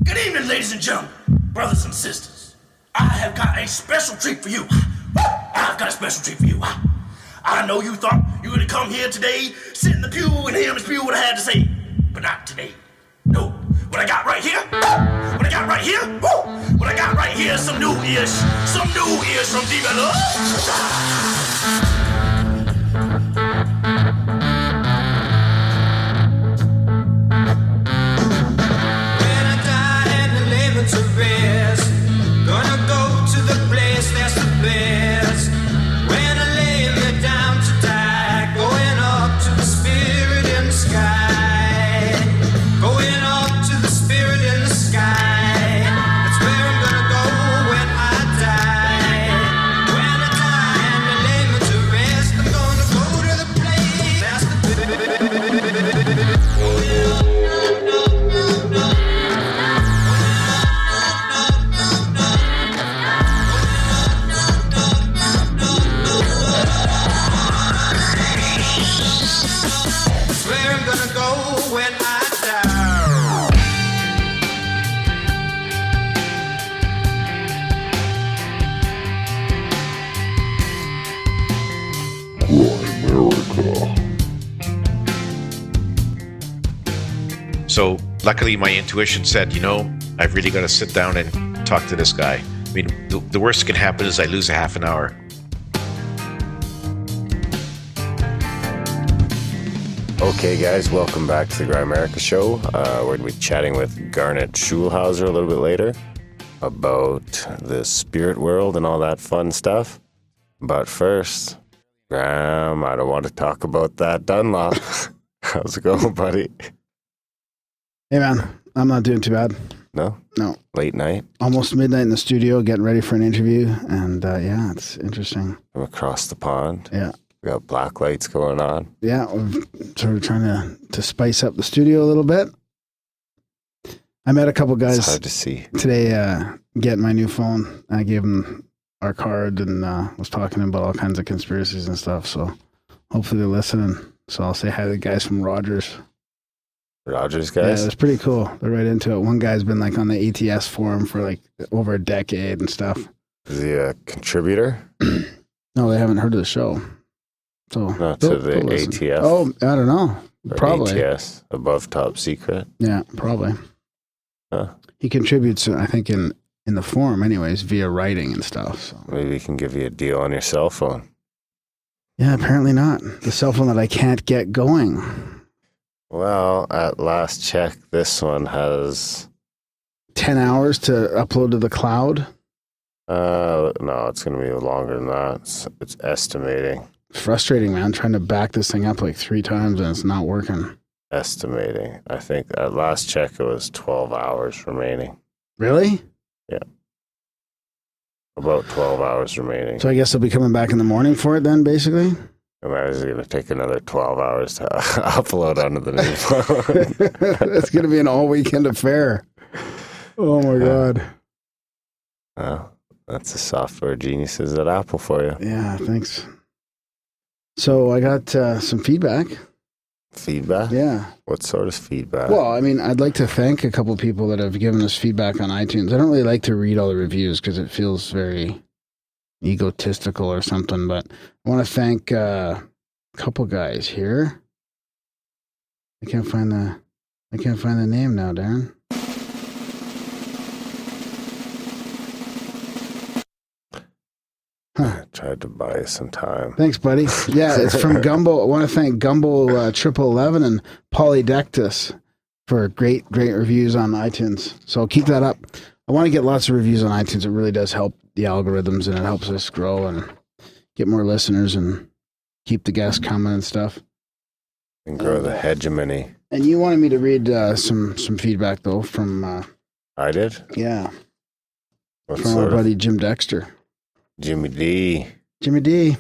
Good evening, ladies and gentlemen, brothers and sisters. I have got a special treat for you. I've got a special treat for you. I know you thought you were going to come here today, sit in the pew and hear me spew what I had to say, but not today. No, what I got right here, what I got right here, what I got right here is some new ears from Deep to rest. Gonna go to the place that's the best. When I lay me down to die, going up to the spirit in the sky. Going up to the spirit in the sky. That's where I'm gonna go when I die. When I die and they lay me to rest, I'm gonna go to the place that's the So luckily my intuition said, you know, I've really got to sit down and talk to this guy. I mean, the worst that can happen is I lose a half an hour. Okay, guys, welcome back to the Grimerica show. We're going to be chatting with Garnet Schulhauser a little bit later about the spirit world and all that fun stuff. But first, Graham, I don't want to talk about that Dunlop. How's it going, buddy? Hey, man, I'm not doing too bad. No? No. Late night? Almost midnight in the studio, getting ready for an interview. And yeah, it's interesting. I'm across the pond. Yeah. We got black lights going on. Yeah, we're sort of trying to spice up the studio a little bit. I met a couple guys it's hard to see. Today getting my new phone. I gave them our card and was talking about all kinds of conspiracies and stuff. So hopefully they're listening. So I'll say hi to the guys from Rogers. Rogers guys? Yeah, it's pretty cool. They're right into it. One guy's been like on the ATS forum for like over a decade and stuff. Is he a contributor? No, they haven't heard of the show. So not to the ATF. Oh, I don't know. Or probably. ATS, above top secret. Yeah, probably. Huh. He contributes, I think, in the forum anyways, via writing and stuff. So. Maybe he can give you a deal on your cell phone. Yeah, apparently not. The cell phone that I can't get going. Well, at last check, this one has 10 hours to upload to the cloud. No, it's going to be longer than that. It's estimating. Frustrating, man. Trying to back this thing up like 3 times and it's not working. Estimating. I think at last check it was 12 hours remaining. Really? Yeah. About 12 hours remaining. So I guess I'll be coming back in the morning for it then, basically? And that is going to take another 12 hours to upload onto the new phone. It's going to be an all-weekend affair. Oh, my God. That's the software geniuses at Apple for you. Yeah, thanks. So I got some feedback. Feedback? Yeah. What sort of feedback? Well, I mean, I'd like to thank a couple people that have given us feedback on iTunes. I don't really like to read all the reviews because it feels very egotistical or something, but I want to thank a couple guys here. I can't find the name now, Darren. Huh. I tried to buy you some time. Thanks, buddy. Yeah, it's from Gumbo. I want to thank Gumbo 1111 and Polydectus for great reviews on iTunes. So keep that up. I want to get lots of reviews on iTunes. It really does help the algorithms, and it helps us grow and get more listeners and keep the guests coming and stuff. And grow the hegemony. And you wanted me to read some feedback, though, from... I did? Yeah. What from our buddy Jim Dexter. Jimmy D. Jimmy D.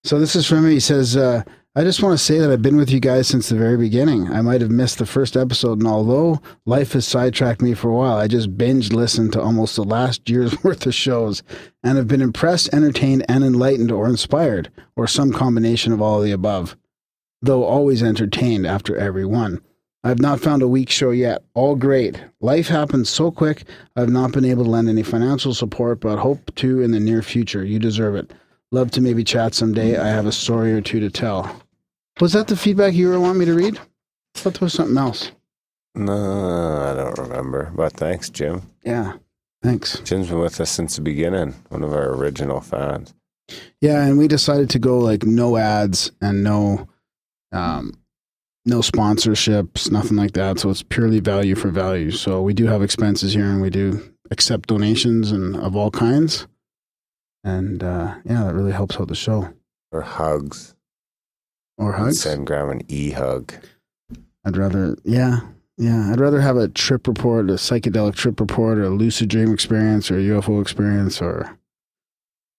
So this is from him. He says, I just want to say that I've been with you guys since the very beginning. I might have missed the first episode, and although life has sidetracked me for a while, I just binge listened to almost the last year's worth of shows and have been impressed, entertained, and enlightened or inspired, or some combination of all of the above, though always entertained after every one. I've not found a weak show yet. All great. Life happens so quick. I've not been able to lend any financial support, but hope to in the near future. You deserve it. Love to maybe chat someday. I have a story or two to tell. Was that the feedback you were wanting me to read? I thought there was something else. No, I don't remember. But thanks, Jim. Yeah, thanks. Jim's been with us since the beginning. One of our original fans. Yeah, and we decided to go like no ads and no sponsorships, nothing like that. So it's purely value for value. So we do have expenses here, and we do accept donations and of all kinds. And yeah, that really helps out the show. Or hugs. Or hugs. Send Graham an e-hug. I'd rather, I'd rather have a trip report, a psychedelic trip report, or a lucid dream experience, or a UFO experience, or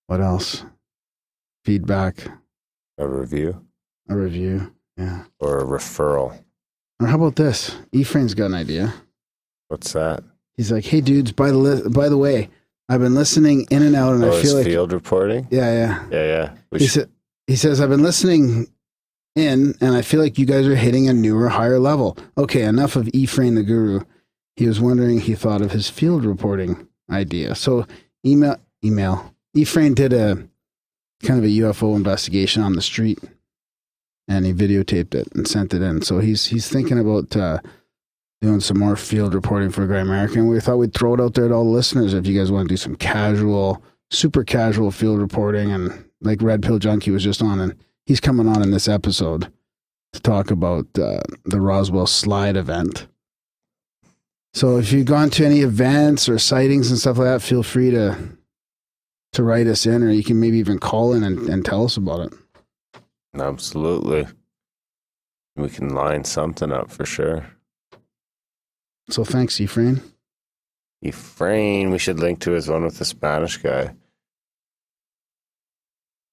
what else? Feedback. A review. A review, yeah. Or a referral. Or how about this? Efrain's got an idea. What's that? He's like, hey, dudes, by the way, I've been listening in and out, and I feel like field reporting. Yeah. We He says I've been listening in, and I feel like you guys are hitting a newer, higher level. Okay, enough of Efrain the Guru. He was wondering he thought of his field reporting idea. So email. Efrain did a kind of a UFO investigation on the street, and he videotaped it and sent it in. So he's thinking about doing some more field reporting for Grimerica, and we thought we'd throw it out there to all the listeners if you guys want to do some casual, super casual field reporting. And like Red Pill Junkie was just on, and he's coming on in this episode to talk about the Rosewell Slide event. So if you've gone to any events or sightings and stuff like that, feel free to write us in, or you can maybe even call in and tell us about it. Absolutely. We can line something up for sure. So thanks, Efrain. Efrain, we should link to his one with the Spanish guy.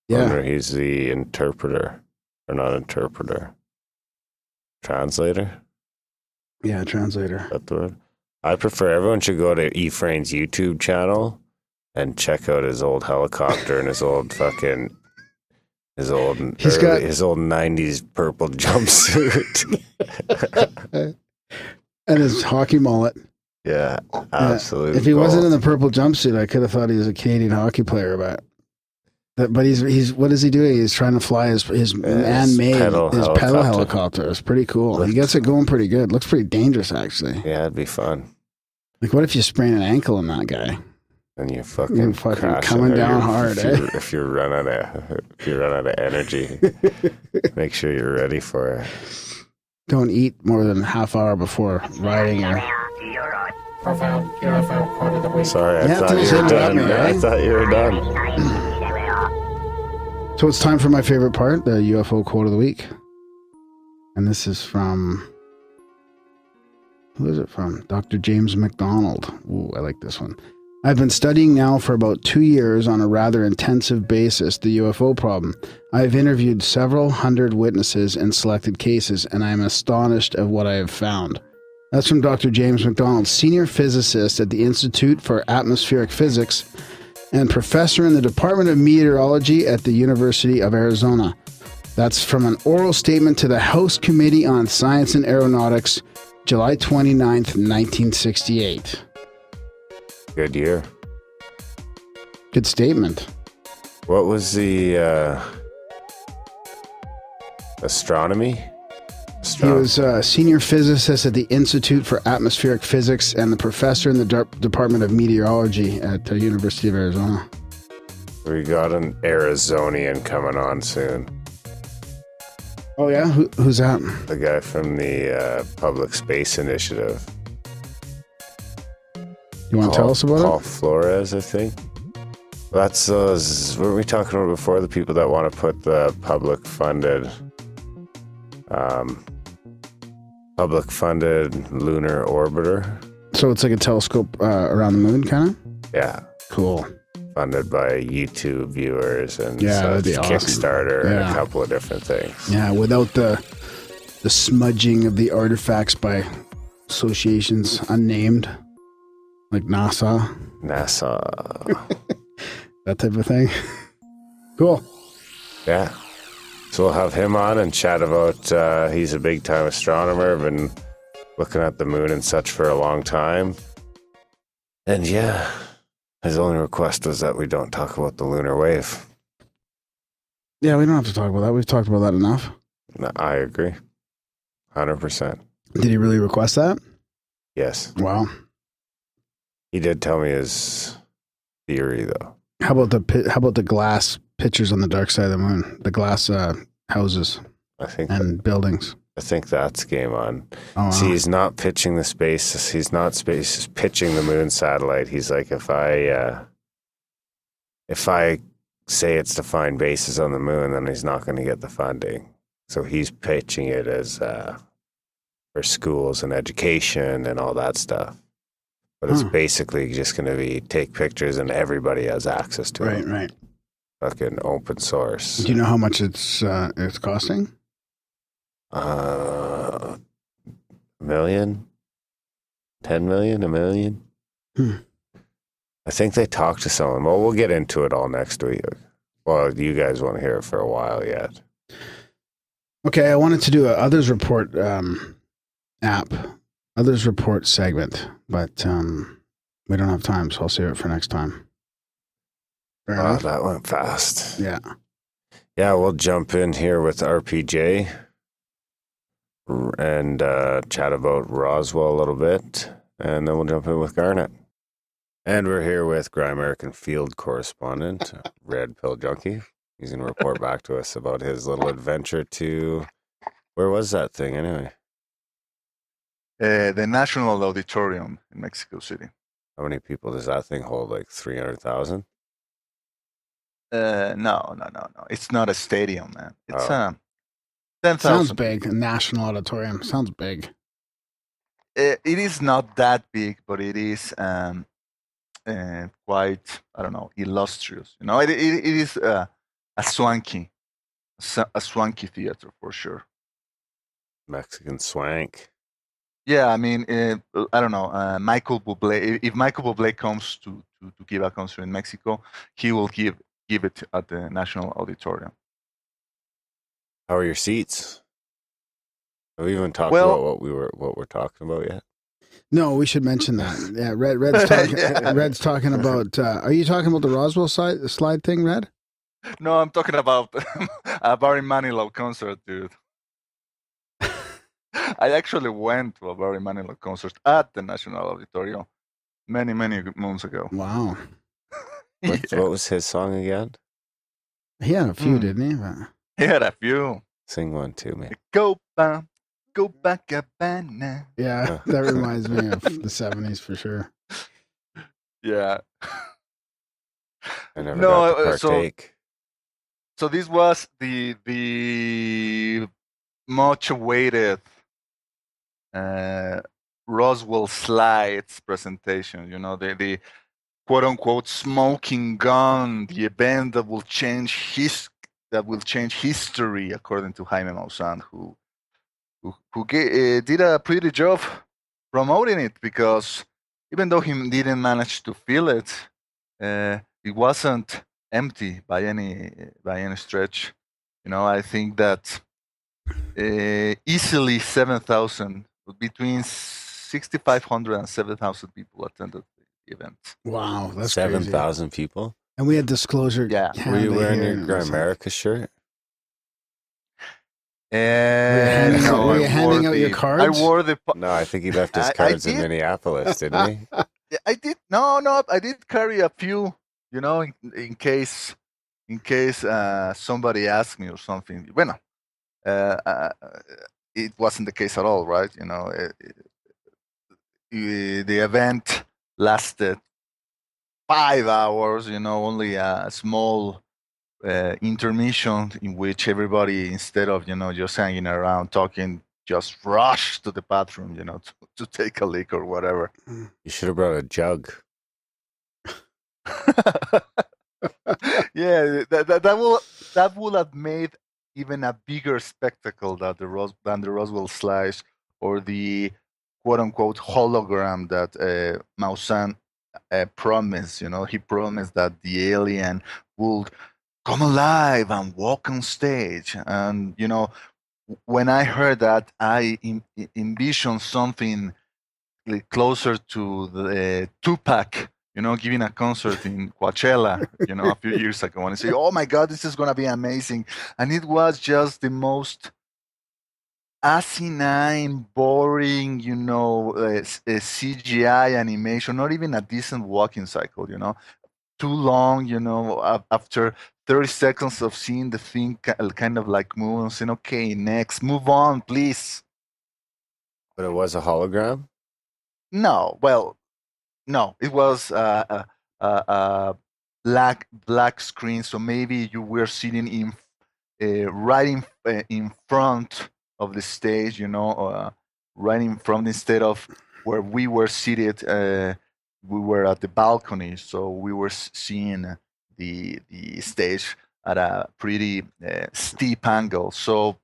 Yeah. Wonder he's the interpreter, or not interpreter. Translator? Yeah, translator. Is that the word? I prefer everyone should go to Efrain's YouTube channel and check out his old helicopter and his old fucking his old 90s purple jumpsuit. And his hockey mullet. Yeah, absolutely. If he wasn't in the purple jumpsuit, I could have thought he was a Canadian hockey player, but he's what is he doing? He's trying to fly his man-made pedal helicopter. It's pretty cool. He gets it going pretty good. Looks pretty dangerous, actually. Yeah, it'd be fun. Like, what if you sprain an ankle in that guy? And you're fucking coming down hard, if you run out of energy, make sure you're ready for it. Don't eat more than a half hour before riding or... Profound UFO quote of the week. Sorry, I thought you were done. I thought you were done. So it's time for my favorite part, the UFO quote of the week. And this is from... Who is it from? Dr. James McDonald. Ooh, I like this one. I've been studying now for about 2 years on a rather intensive basis the UFO problem. I've interviewed several hundred witnesses in selected cases, and I am astonished at what I have found. That's from Dr. James McDonald, senior physicist at the Institute for Atmospheric Physics and professor in the Department of Meteorology at the University of Arizona. That's from an oral statement to the House Committee on Science and Aeronautics, July 29th, 1968. Good year. Good statement. What was the astronomy? He was a senior physicist at the Institute for Atmospheric Physics and the professor in the Department of Meteorology at the University of Arizona. We got an Arizonian coming on soon. Oh, yeah? Who's that? The guy from the Public Space Initiative. You want to tell us about Paul it? Flores, I think. That's those, what were we talking about before? The people that want to put the public-funded lunar orbiter. So it's like a telescope around the moon, kind of? Yeah. Cool. Funded by YouTube viewers and that'd be awesome. Kickstarter and a couple of different things. Yeah, without the smudging of the artifacts by associations unnamed, like NASA. That type of thing. Cool. Yeah. So we'll have him on and chat about, he's a big time astronomer, been looking at the moon and such for a long time. And yeah, his only request was that we don't talk about the lunar wave. Yeah, we don't have to talk about that. We've talked about that enough. I agree. 100%. Did he really request that? Yes. Wow. He did tell me his theory, though. How about the glass pictures on the dark side of the moon? The glass houses and buildings. I think that's game on. Oh, wow. See, he's not pitching the space. He's not pitching the moon satellite. He's like, if I say it's to find bases on the moon, then he's not going to get the funding. So he's pitching it as for schools and education and all that stuff. But it's basically just going to be take pictures and everybody has access to it. Right. Fucking open source. Do you know how much it's costing? $1 million? 10 million? $1 million? I think they talked to someone. Well, we'll get into it all next week. Well, you guys won't hear it for a while yet. Okay, I wanted to do a Others Report Others Report segment, but we don't have time, so I'll save it for next time. Fair enough? That went fast. Yeah. Yeah, we'll jump in here with RPJ and chat about Rosewell a little bit, and then we'll jump in with Garnet. And we're here with Grimerican field correspondent, Red Pill Junkie. He's going to report back to us about his little adventure to... Where was that thing, anyway? The National Auditorium in Mexico City. How many people does that thing hold? Like 300,000? No. It's not a stadium, man. It's 10,000. Sounds big. A national auditorium. Sounds big. It is not that big, but it is quite, I don't know, illustrious. You know, it is a swanky theater for sure. Mexican swank. Yeah, I mean, I don't know. Michael Bublé. If Michael Bublé comes to give a concert in Mexico, he will give it at the National Auditorium. How are your seats? Have we even talked about what we're talking about yet? No, we should mention that. Yeah, Red's talking. Red's talking about. Are you talking about the Rosewell slide thing, Red? No, I'm talking about a Barry Manilow concert, dude. I actually went to a Barry Manilow concert at the National Auditorium many months ago. Wow. What was his song again? He had a few, didn't he? He had a few. Sing one too, man. Go back, Cabana. Yeah, that reminds me of the 70s for sure. Yeah. I never got to partake. So this was the much awaited Rosewell Slides presentation. You know, the quote unquote smoking gun, the event that will change history, according to Jaime Maussan, who did a pretty job promoting it, because even though he didn't manage to fill it, it wasn't empty by any stretch. You know, I think that easily 7,000, between 6,500 and 7,000 people attended the event. Wow, that's 7,000 people. And we had disclosure. Yeah. Were you wearing your Grimerica shirt? Were you handing out your cards? I wore the. No, I think he left his cards in Minneapolis, didn't he? I did. No, I did carry a few. You know, in case somebody asked me or something. Bueno, it wasn't the case at all, right? You know, the event lasted 5 hours. You know, only a small intermission in which everybody, instead of just hanging around talking, just rushed to the bathroom, to take a leak or whatever. You should have brought a jug. Yeah, that will have made even a bigger spectacle than the Rosewell Slides, or the quote unquote hologram that Maussan promised. He promised that the alien would come alive and walk on stage, and when I heard that, I envisioned something closer to the Tupac, giving a concert in Coachella, a few years ago, and I say, "Oh my God, this is gonna be amazing!" And it was just the most asinine, boring, CGI animation, not even a decent walking cycle, too long, after 30 seconds of seeing the thing kind of like move and saying, okay, next, move on, please. But it was a hologram? No, well, no, it was a black screen, so maybe you were sitting right in front of the stage, right in front instead of where we were seated. We were at the balcony, so we were seeing the stage at a pretty steep angle. So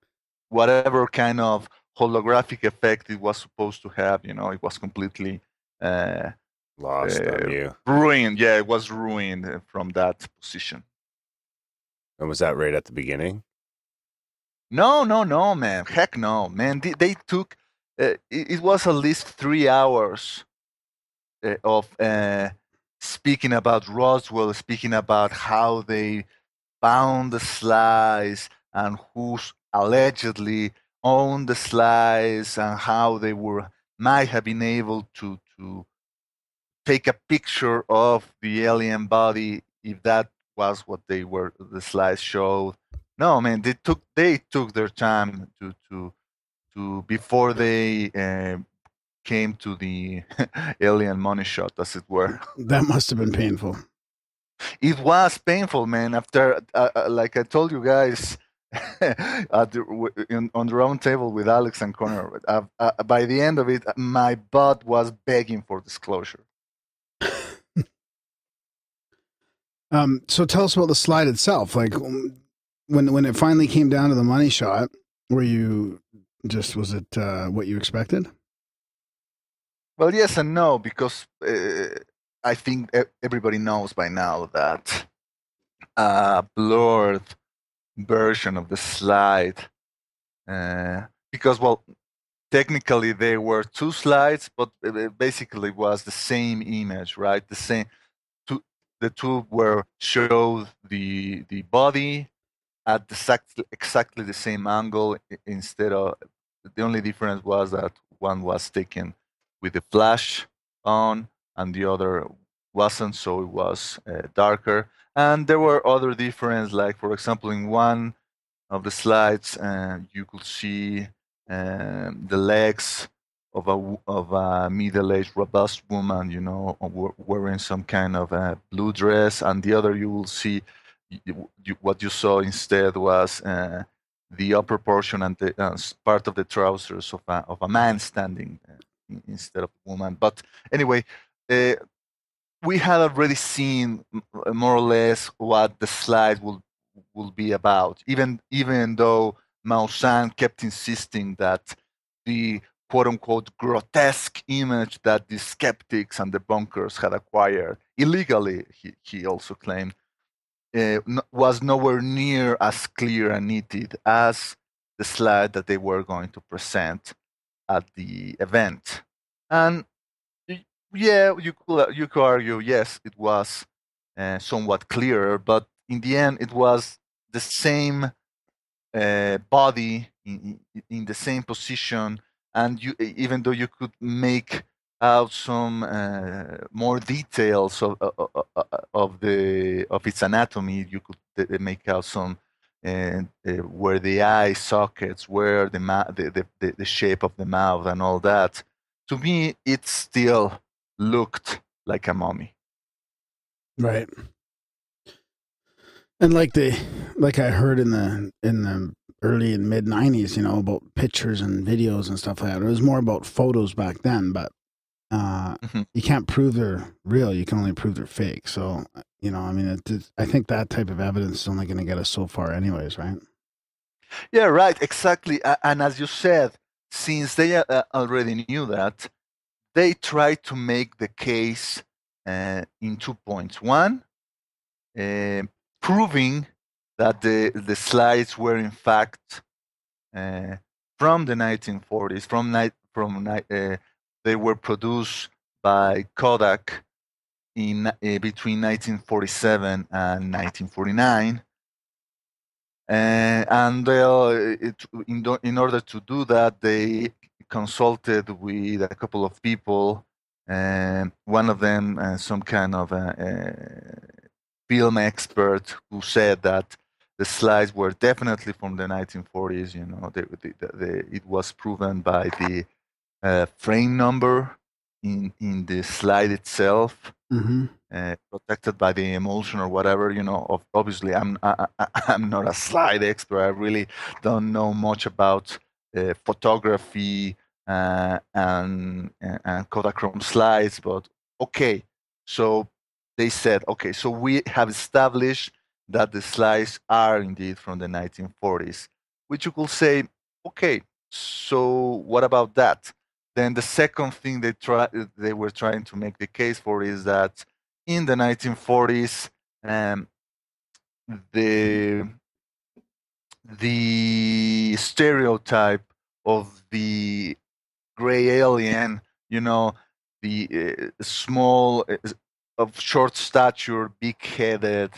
whatever kind of holographic effect it was supposed to have, it was completely Lost on you. ruined. Yeah, it was ruined from that position. And was that right at the beginning? No, man. Heck no, man. They took. It was at least 3 hours of speaking about Roswell, speaking about how they found the slides and who allegedly owned the slides and how they might have been able to take a picture of the alien body if that was what the slides showed. No, man, they took their time to before they came to the alien money shot, as it were. That must have been painful. It was painful, man. After, like I told you guys, on the round table with Alex and Connor, by the end of it, my butt was begging for disclosure. So tell us about the slide itself. Like when it finally came down to the money shot, was it what you expected? Well, yes and no, because I think everybody knows by now that a blurred version of the slide, because, well, technically there were 2 slides, but basically it was the same image, right? The two were showed the body at exactly the same angle. Instead of, the only difference was that one was taken with the flash on and the other wasn't, so it was darker. And there were other differences, like, for example, in one of the slides you could see the legs of a middle-aged, robust woman, wearing some kind of a blue dress, and the other you will see what you saw instead was the upper portion and the part of the trousers of a man standing instead of a woman. But anyway, we had already seen more or less what the slide will be about, even though Maussan kept insisting that the quote-unquote grotesque image that the skeptics and the bunkers had acquired illegally, he also claimed, was nowhere near as clear and needed as the slide that they were going to present at the event. And yeah, you could argue, yes, it was somewhat clearer, but in the end, it was the same body in the same position, and even though you could make out some more details of its anatomy, you could make out some where the eye sockets, where the shape of the mouth and all that. To me, it still looked like a mummy. Right. And like I heard in the early and mid 90s, about pictures and videos and stuff like that. It was more about photos back then, but you can't prove they're real. You can only prove they're fake. So, I think that type of evidence is only going to get us so far anyways, right? Yeah, right. Exactly. And as you said, since they already knew that, they tried to make the case in 2 points. One, proving that the slides were in fact from the 1940s. They were produced by Kodak between 1947 and 1949. And in order to do that, they consulted with a couple of people. One of them, some kind of film expert, who said that the slides were definitely from the 1940s. You know, it was proven by the frame number in the slide itself. Mm-hmm. Protected by the emulsion or whatever, you know. Obviously, I'm not a slide expert. I really don't know much about photography and Kodachrome slides, but okay. So they said, okay, so we have established that the slides are indeed from the 1940s, which you could say, okay, so what about that? Then the second thing they were trying to make the case for is that in the 1940s, the stereotype of the gray alien, you know, the small, of short stature, big-headed,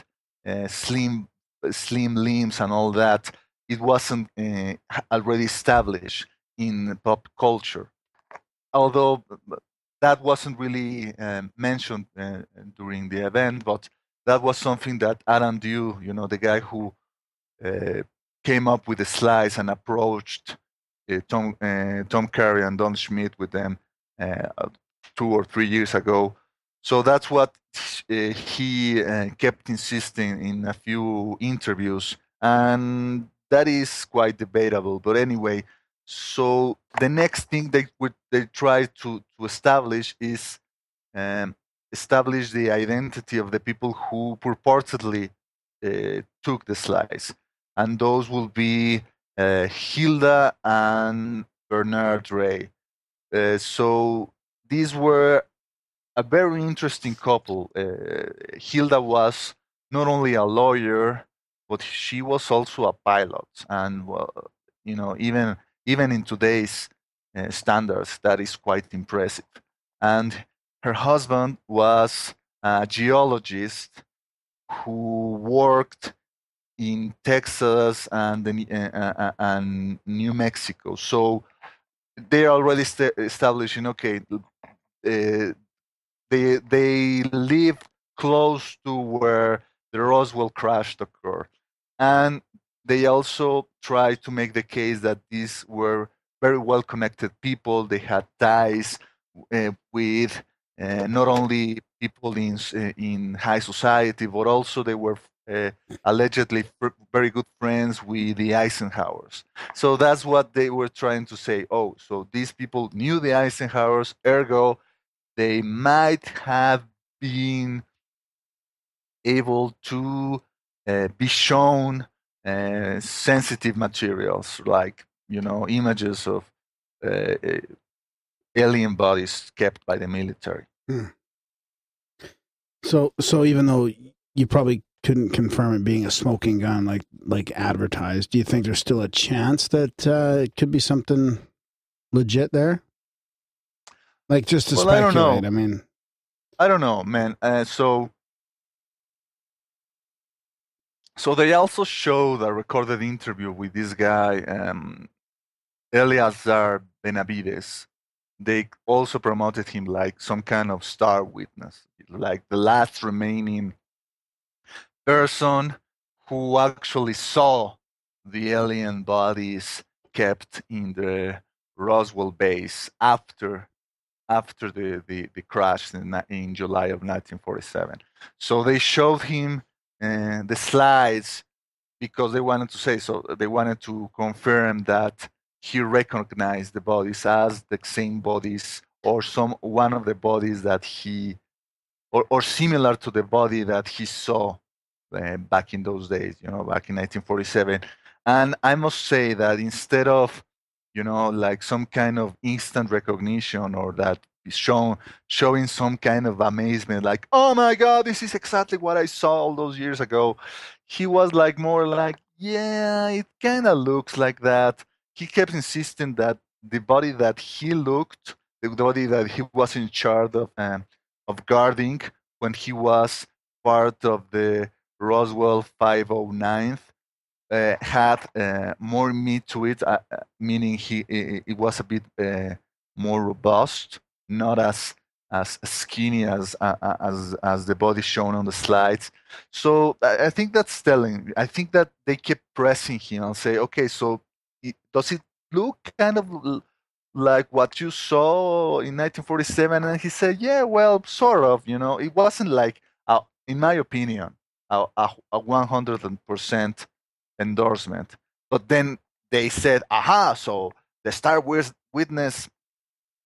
slim limbs, and all that, it wasn't already established in pop culture. Although that wasn't really mentioned during the event, but that was something that Adam Dew, you know, the guy who came up with the slides and approached Tom Carey and Don Schmidt with them 2 or 3 years ago. So that's what he kept insisting in a few interviews, and that is quite debatable. But anyway, so the next thing they try to establish is establish the identity of the people who purportedly took the slides, and those will be Hilda and Bernard Ray. So these were a very interesting couple. Hilda was not only a lawyer, but she was also a pilot, and well, you know, even in today's standards, that is quite impressive. And her husband was a geologist who worked in Texas and New Mexico. So they're already establishing, okay, they live close to where the Roswell crash occurred. And they also try to make the case that these were very well connected people. They had ties with not only people in high society, but also they were allegedly very good friends with the Eisenhowers. So that's what they were trying to say. Oh, so these people knew the Eisenhowers, ergo they might have been able to be shown sensitive materials, like, you know, images of alien bodies kept by the military. So even though you probably couldn't confirm it being a smoking gun like advertised, do you think there's still a chance that it could be something legit there? Like, just to speculate. I don't know. I mean, I don't know, man. So they also showed a recorded interview with this guy, Eleazar Benavides. They also promoted him like some kind of star witness, like the last remaining person who actually saw the alien bodies kept in the Roswell base after the crash in July of 1947. So they showed him the slides because they wanted to say, so they wanted to confirm that he recognized the bodies as the same bodies, or one of the bodies that he, or similar to the body that he saw back in those days, you know, back in 1947. And I must say that instead of, you know, like some kind of instant recognition, or that showing some kind of amazement, like, oh my God, this is exactly what I saw all those years ago, he was like more like, yeah, it kind of looks like that. he kept insisting that the body that he looked, the body that he was in charge of guarding when he was part of the Roswell 509, had more meat to it, meaning it was a bit more robust, not as skinny as the body shown on the slides. So I think that's telling. I think that they kept pressing him and say, okay, so does it look kind of like what you saw in 1947? And he said, yeah, well, sort of. It wasn't like, in my opinion, a 100% endorsement. But then they said, aha, so the Star Wars witness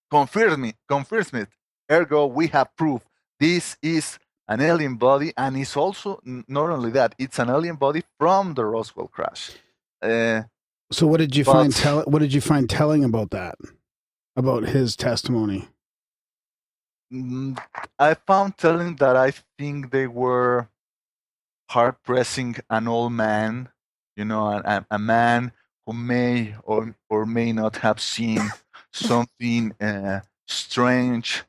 confirms it. Ergo, we have proof this is an alien body, and it's also not only that, it's an alien body from the Roswell crash. So what did you find telling about that? About his testimony? I found telling that I think they were hard pressing an old man, a man who may or may not have seen something strange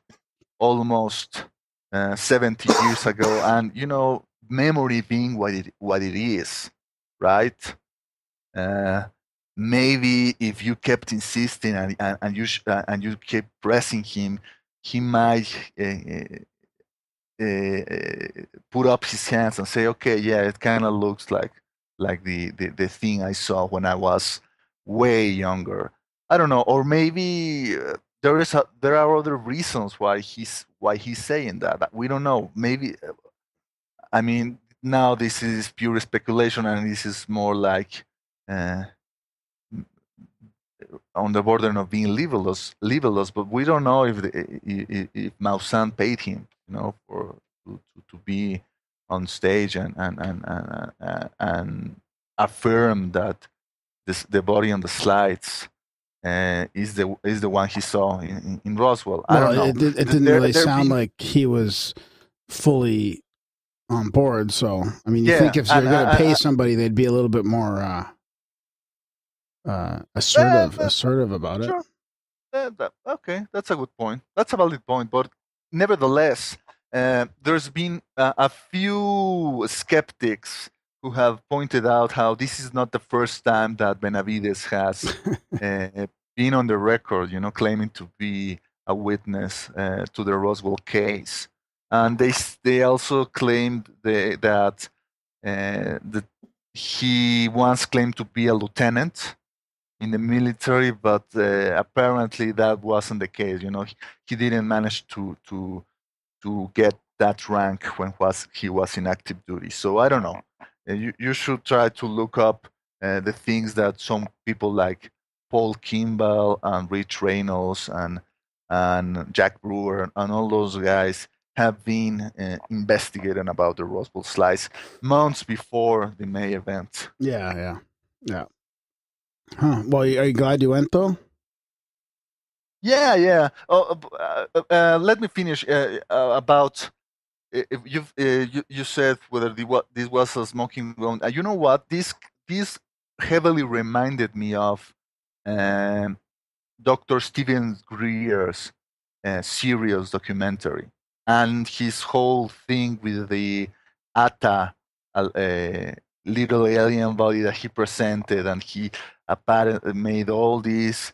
almost 70 years ago, and memory being what it is, right? Maybe if you kept insisting and you kept pressing him, he might put up his hands and say, okay, yeah, it kind of looks like the thing I saw when I was way younger. I don't know, or maybe there are other reasons why he's saying that. We don't know. Maybe I mean, now this is pure speculation, and this is more like on the border of being libelous. But we don't know if Maussan paid him, to be on stage and affirm that the body on the slides is the one he saw in Roswell. I don't know. It didn't really sound like he was fully on board. So I mean, you think if you're going to pay somebody, they'd be a little bit more assertive about sure. it. Okay, that's a good point. That's a valid point. But nevertheless, there's been a few skeptics who have pointed out how this is not the first time that Benavides has been on the record, claiming to be a witness to the Roswell case. And they also claimed that he once claimed to be a lieutenant in the military, but apparently that wasn't the case. He didn't manage to get that rank when he was in active duty. So I don't know. You should try to look up the things that some people like Paul Kimball and Rich Reynolds and Jack Brewer and all those guys have been investigating about the Roswell Slides months before the May event. Yeah. Huh. Well, are you glad you went though? Yeah. Let me finish about. You said whether this was a smoking gun. You know what? This heavily reminded me of Dr. Stephen Greer's serious documentary and his whole thing with the Atta little alien body that he presented, and he apparently made all these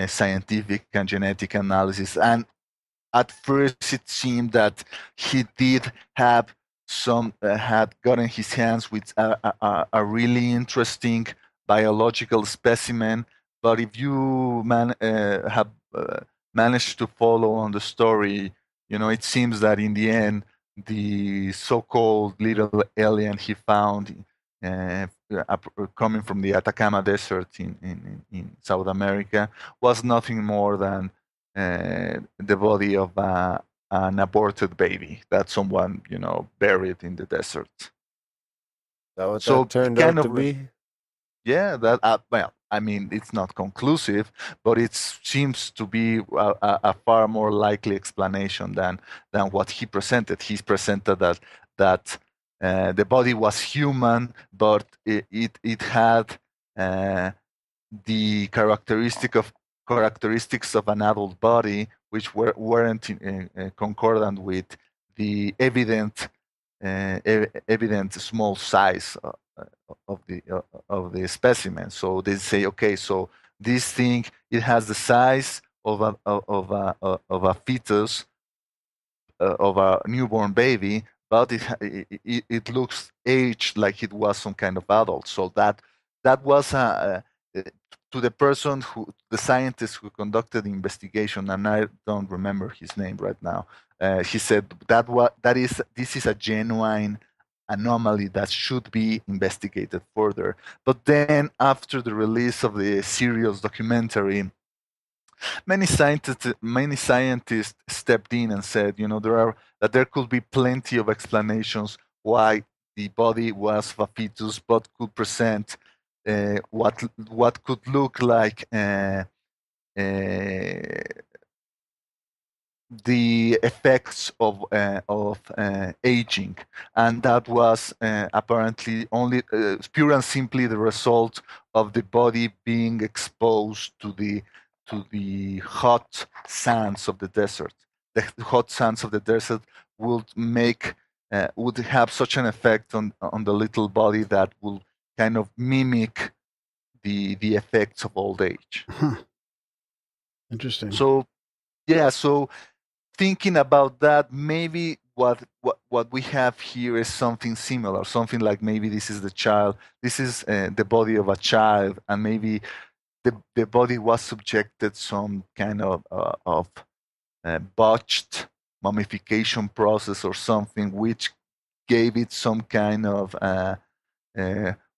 scientific and genetic analysis. And at first, it seemed that he did have had gotten his hands with a really interesting biological specimen. But if you have managed to follow on the story, it seems that in the end, the so-called little alien he found coming from the Atacama Desert in South America was nothing more than the body of an aborted baby that someone buried in the desert. That turned out to be? Yeah, that well, I mean, it's not conclusive, but it seems to be a far more likely explanation than what he presented. He presented that the body was human, but it had the characteristics of an adult body, which weren't concordant with the evident small size of the specimen. So they say, okay, so this thing, it has the size of a fetus, of a newborn baby, but it looks aged like it was some kind of adult. So that was to the person the scientist who conducted the investigation, and I don't remember his name right now. He said this is a genuine anomaly that should be investigated further. But then, after the release of the Sirius documentary, many scientists stepped in and said, there could be plenty of explanations why the body was of a fetus, but could present what could look like the effects of aging, and that was apparently only pure and simply the result of the body being exposed to the hot sands of the desert. The hot sands of the desert would have such an effect on the little body that will kind of mimic the effects of old age. Huh. Interesting. So thinking about that, maybe what we have here is something similar, something like maybe this is the body of a child, and maybe the body was subjected some kind of botched mummification process or something, which gave it some kind of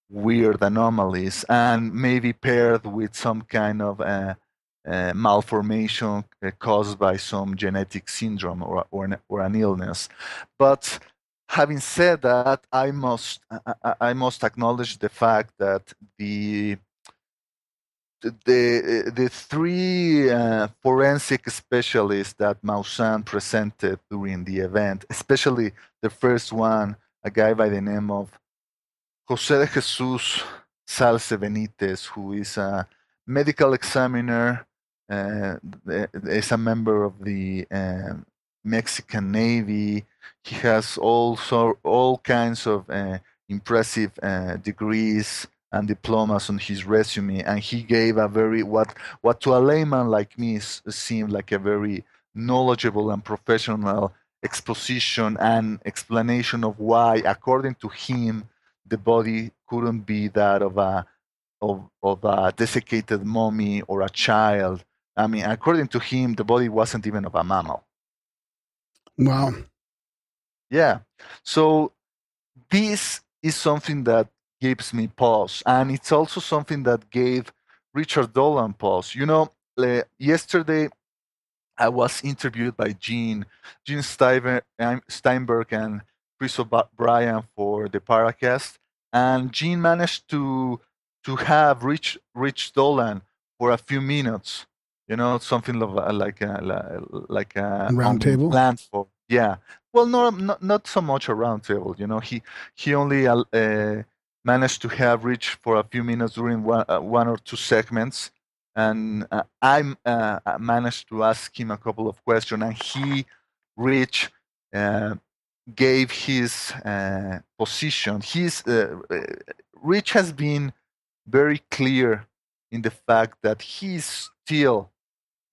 weird anomalies, and maybe paired with some kind of malformation caused by some genetic syndrome or an illness. But having said that, I must acknowledge the fact that the three forensic specialists that Maussan presented during the event, especially the first one, a guy by the name of José de Jesus Salce Benitez, who is a medical examiner, is a member of the Mexican Navy. He has also all kinds of impressive degrees and diplomas on his resume, and he gave a very what to a layman like me seemed like a very knowledgeable and professional exposition and explanation of why, according to him, the body couldn't be that of a desiccated mummy or a child. I mean, according to him, the body wasn't even of a mammal. Wow. Yeah. So this is something that gives me pause, and it's also something that gave Richard Dolan pause. Yesterday I was interviewed by Gene Steinberg and Chris O'Brien for the Paracast, and Gene managed to have Rich Dolan for a few minutes. Something like a round table planned for. Yeah. Well, not so much a round table. He only managed to have Rich for a few minutes during one or two segments, and I managed to ask him a couple of questions, and Rich, gave his position. Rich has been very clear in the fact that he's still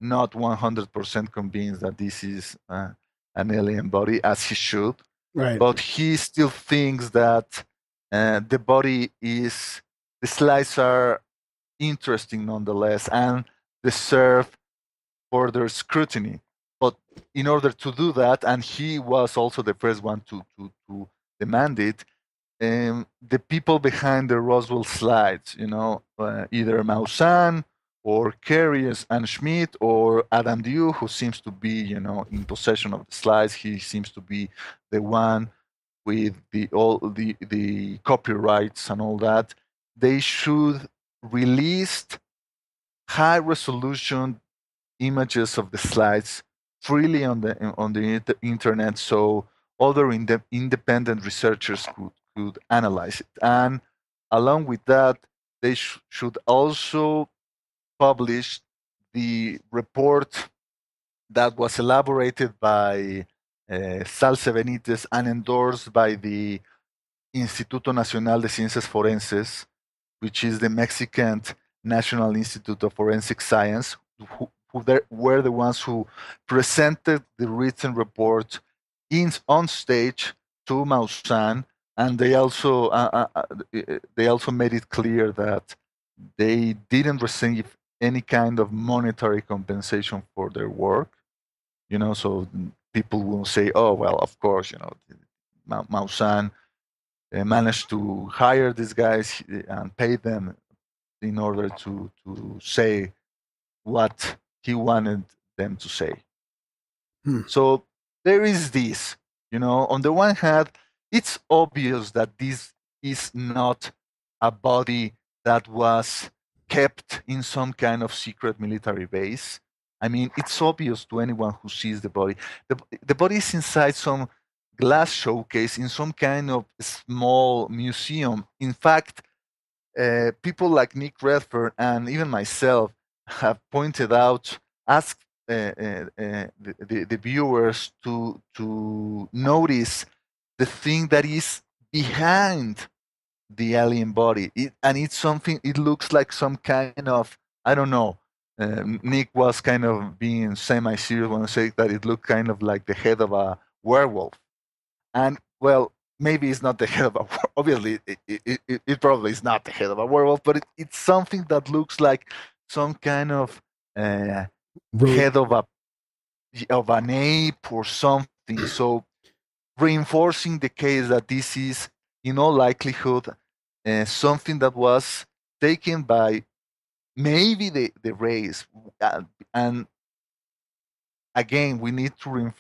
not 100% convinced that this is an alien body, as he should. Right. But he still thinks that the slides are interesting nonetheless and deserve further scrutiny. But in order to do that, and he was also the first one to demand it, the people behind the Rosewell Slides, either Maussan or Carriers and Schmidt or Adam Dew, who seems to be, in possession of the slides. He seems to be the one with all the copyrights and all that. They should release high resolution images of the slides freely on the internet, so other independent researchers could analyze it. And along with that, they should also published the report that was elaborated by Salce Benitez and endorsed by the Instituto Nacional de Ciencias Forenses, which is the Mexican National Institute of Forensic Science, who were the ones who presented the written report on stage to Maussan, and they also made it clear that they didn't receive any kind of monetary compensation for their work. So people will say, "Oh, well, of course, Maussan managed to hire these guys and pay them in order to say what he wanted them to say." So there is this, on the one hand, it's obvious that this is not a body that was kept in some kind of secret military base. I mean, it's obvious to anyone who sees the body. The body is inside some glass showcase in some kind of small museum. In fact, people like Nick Redfern and even myself have pointed out, asked the viewers to notice the thing that is behind the alien body, and it's something. It looks like some kind of, I don't know. Nick was kind of being semi-serious when I say that it looked kind of like the head of a werewolf, and well, maybe it's not the head of a. Obviously, it probably is not the head of a werewolf, but it's something that looks like some kind of head of an ape or something. So, reinforcing the case that this is, in all likelihood, something that was taken by maybe the race. And again, we need to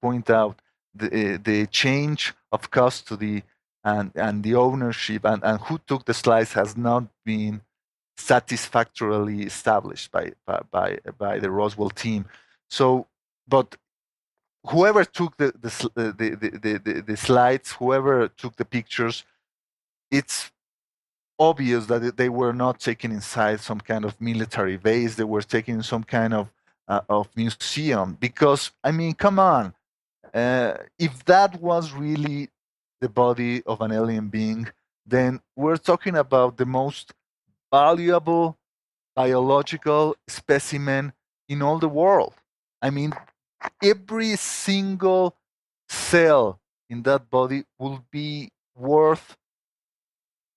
point out the change of custody and the ownership and who took the slides has not been satisfactorily established by the Rosewell team. So, but whoever took the slides, whoever took the pictures, it's obvious that they were not taken inside some kind of military base. They were taken in some kind of museum. Because, I mean, come on. If that was really the body of an alien being, then we're talking about the most valuable biological specimen in all the world. I mean, every single cell in that body will be worth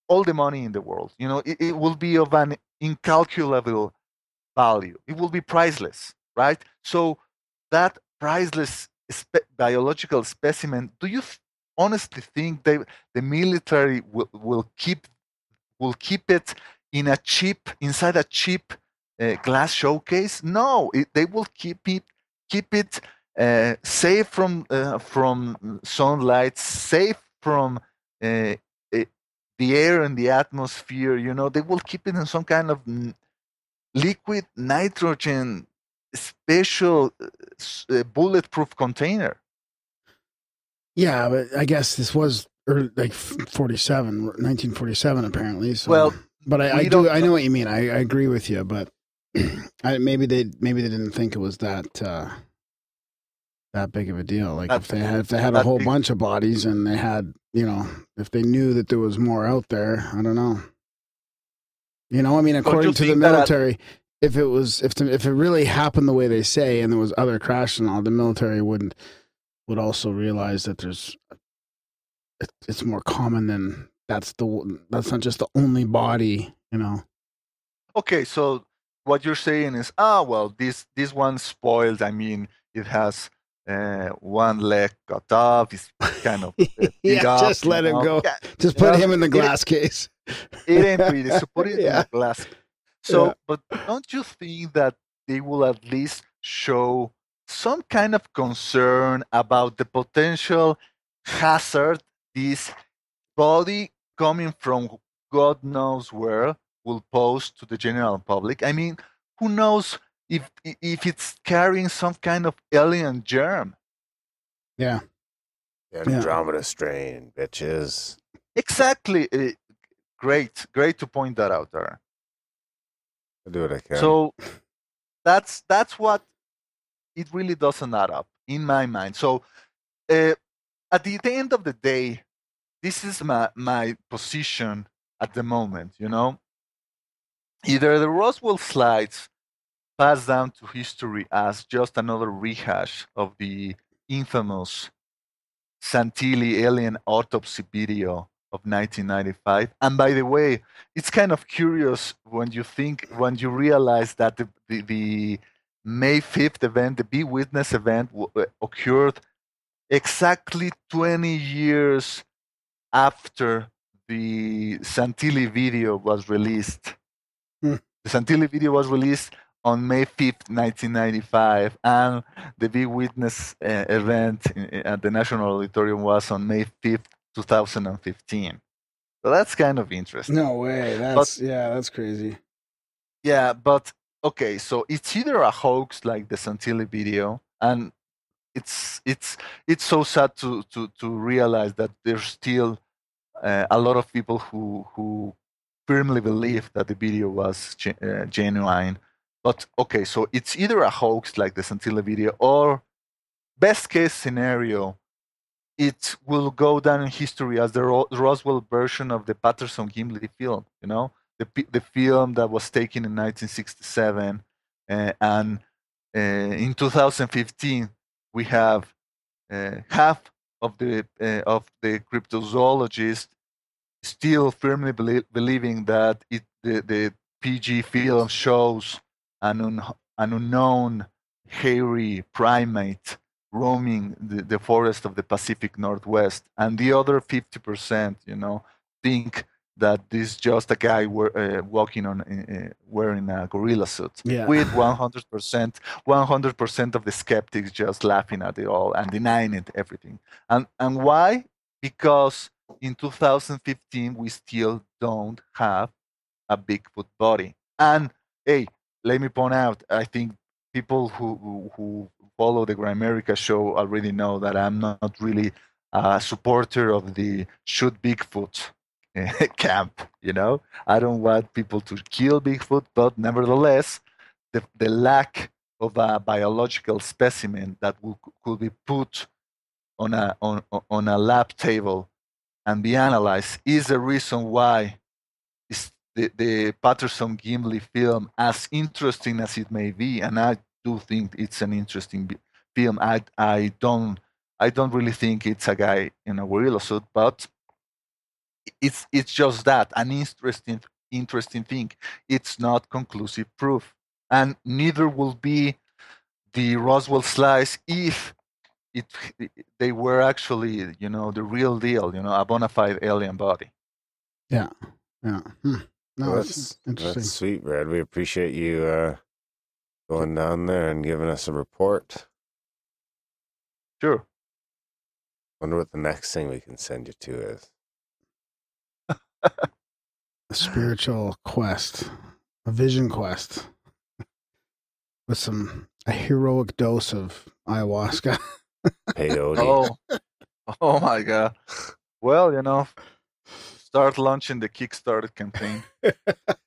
all the money in the world. It will be of an incalculable value. It will be priceless, right? So that priceless biological specimen, do you honestly think the military will keep it inside a cheap glass showcase? No, they will keep it safe from sunlight, safe from the air and the atmosphere. They will keep it in some kind of liquid nitrogen special bulletproof container. Yeah, but I guess this was like 1947 apparently. So. Well, but I know what you mean. I agree with you, but maybe they didn't think it was that big of a deal. Like if they had a whole bunch of bodies and they had, if they knew that there was more out there, I don't know. I mean, according to the military, if it really happened the way they say, and there was other crashes and all, the military would also realize that it's more common than that's not just the only body, Okay, so what you're saying is, well, this one's spoiled. I mean, it has one leg cut off. It's kind of just let him go. Yeah, just put him in the glass case. It ain't pretty. So put it in the glass. So, but don't you think that they will at least show some kind of concern about the potential hazard this body coming from God knows where will pose to the general public? I mean, who knows if it's carrying some kind of alien germ? Yeah. Andromeda strain, bitches. Exactly. Great to point that out there. I do what I can. So that's what it really doesn't add up in my mind. So at the end of the day, this is my position at the moment. Either the Rosewell Slides pass down to history as just another rehash of the infamous Santilli alien autopsy video of 1995. And by the way, it's kind of curious when you realize that the May 5th event, the Be Witness event, occurred exactly 20 years after the Santilli video was released. The Santilli video was released on May 5th, 1995, and the Be Witness event at the National Auditorium was on May 5th, 2015. So that's kind of interesting. No way. That's crazy. Yeah, but okay, so it's either a hoax like the Santilli video, and it's so sad to realize that there's still a lot of people who firmly believe that the video was genuine. But okay, so it's either a hoax like the Santilli video, or best case scenario, it will go down in history as the Roswell version of the Patterson-Gimli film. The film that was taken in 1967, and in 2015 we have half of the cryptozoologists still firmly believing that the PG film shows an unknown hairy primate roaming the forest of the Pacific Northwest, and the other 50%, think that this is just a guy walking on wearing a gorilla suit. Yeah. With 100% of the skeptics just laughing at it all and denying it, everything. And why? Because in 2015 we still don't have a Bigfoot body. And hey, let me point out, I think people who follow the Grimerica show already know that I'm not really a supporter of the shoot Bigfoot camp. I don't want people to kill Bigfoot, but nevertheless, the lack of a biological specimen that could be put on a lab table and be analyzed is the reason why the Patterson-Gimli film, as interesting as it may be, and I do think it's an interesting film. I don't really think it's a guy in a gorilla suit, but it's just that, an interesting thing. It's not conclusive proof, and neither will be the Roswell Slides if they were actually the real deal, a bona fide alien body. Yeah. No, that's interesting. That's sweet, Red. We appreciate you going down there and giving us a report. Sure. Wonder what the next thing we can send you to is. A spiritual quest, a vision quest, with a heroic dose of ayahuasca. Peyote. Oh my God. Well, start launching the Kickstarter campaign.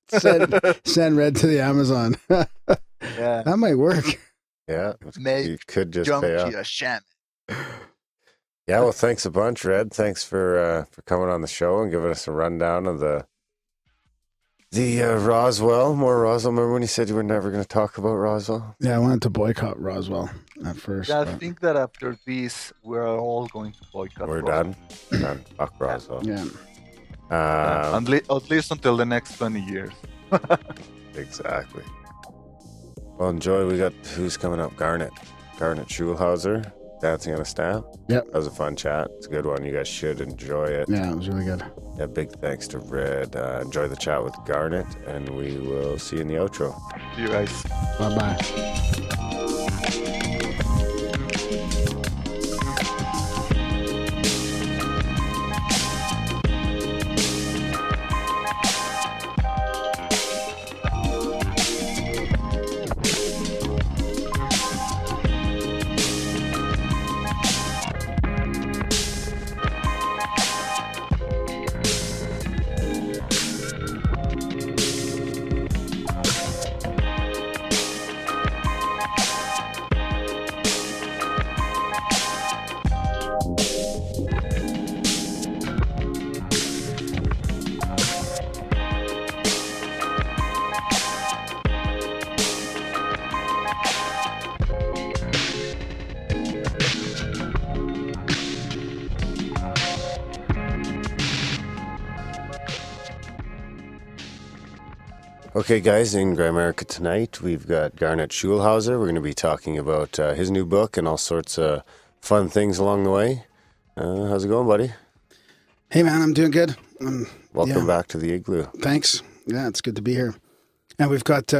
send Red to the Amazon. Yeah, that might work. Yeah, make you could just junkie pay a shaman. Yeah, well, thanks a bunch, Red. Thanks for coming on the show and giving us a rundown of the Roswell. More Roswell. Remember when you said you were never going to talk about Roswell? Yeah, I wanted to boycott Roswell at first. Yeah, I think that after this, we're all going to boycott. We're Roswell. done. We're done. Fuck Roswell. Yeah. At least until the next 20 years. Exactly. Well, enjoy. We got who's coming up? Garnet Schulhauser, Dancing on a Staff. Yep. That was a fun chat. It's a good one. You guys should enjoy it. Yeah, it was really good. Yeah, big thanks to Red. Enjoy the chat with Garnet, and we will see you in the outro. See you guys. Bye-bye. Okay, guys, in Grimerica tonight, we've got Garnet Schulhauser. We're going to be talking about his new book and all sorts of fun things along the way. How's it going, buddy? Hey, man, I'm doing good. Welcome back to the Igloo. Thanks. Yeah, it's good to be here. And we've got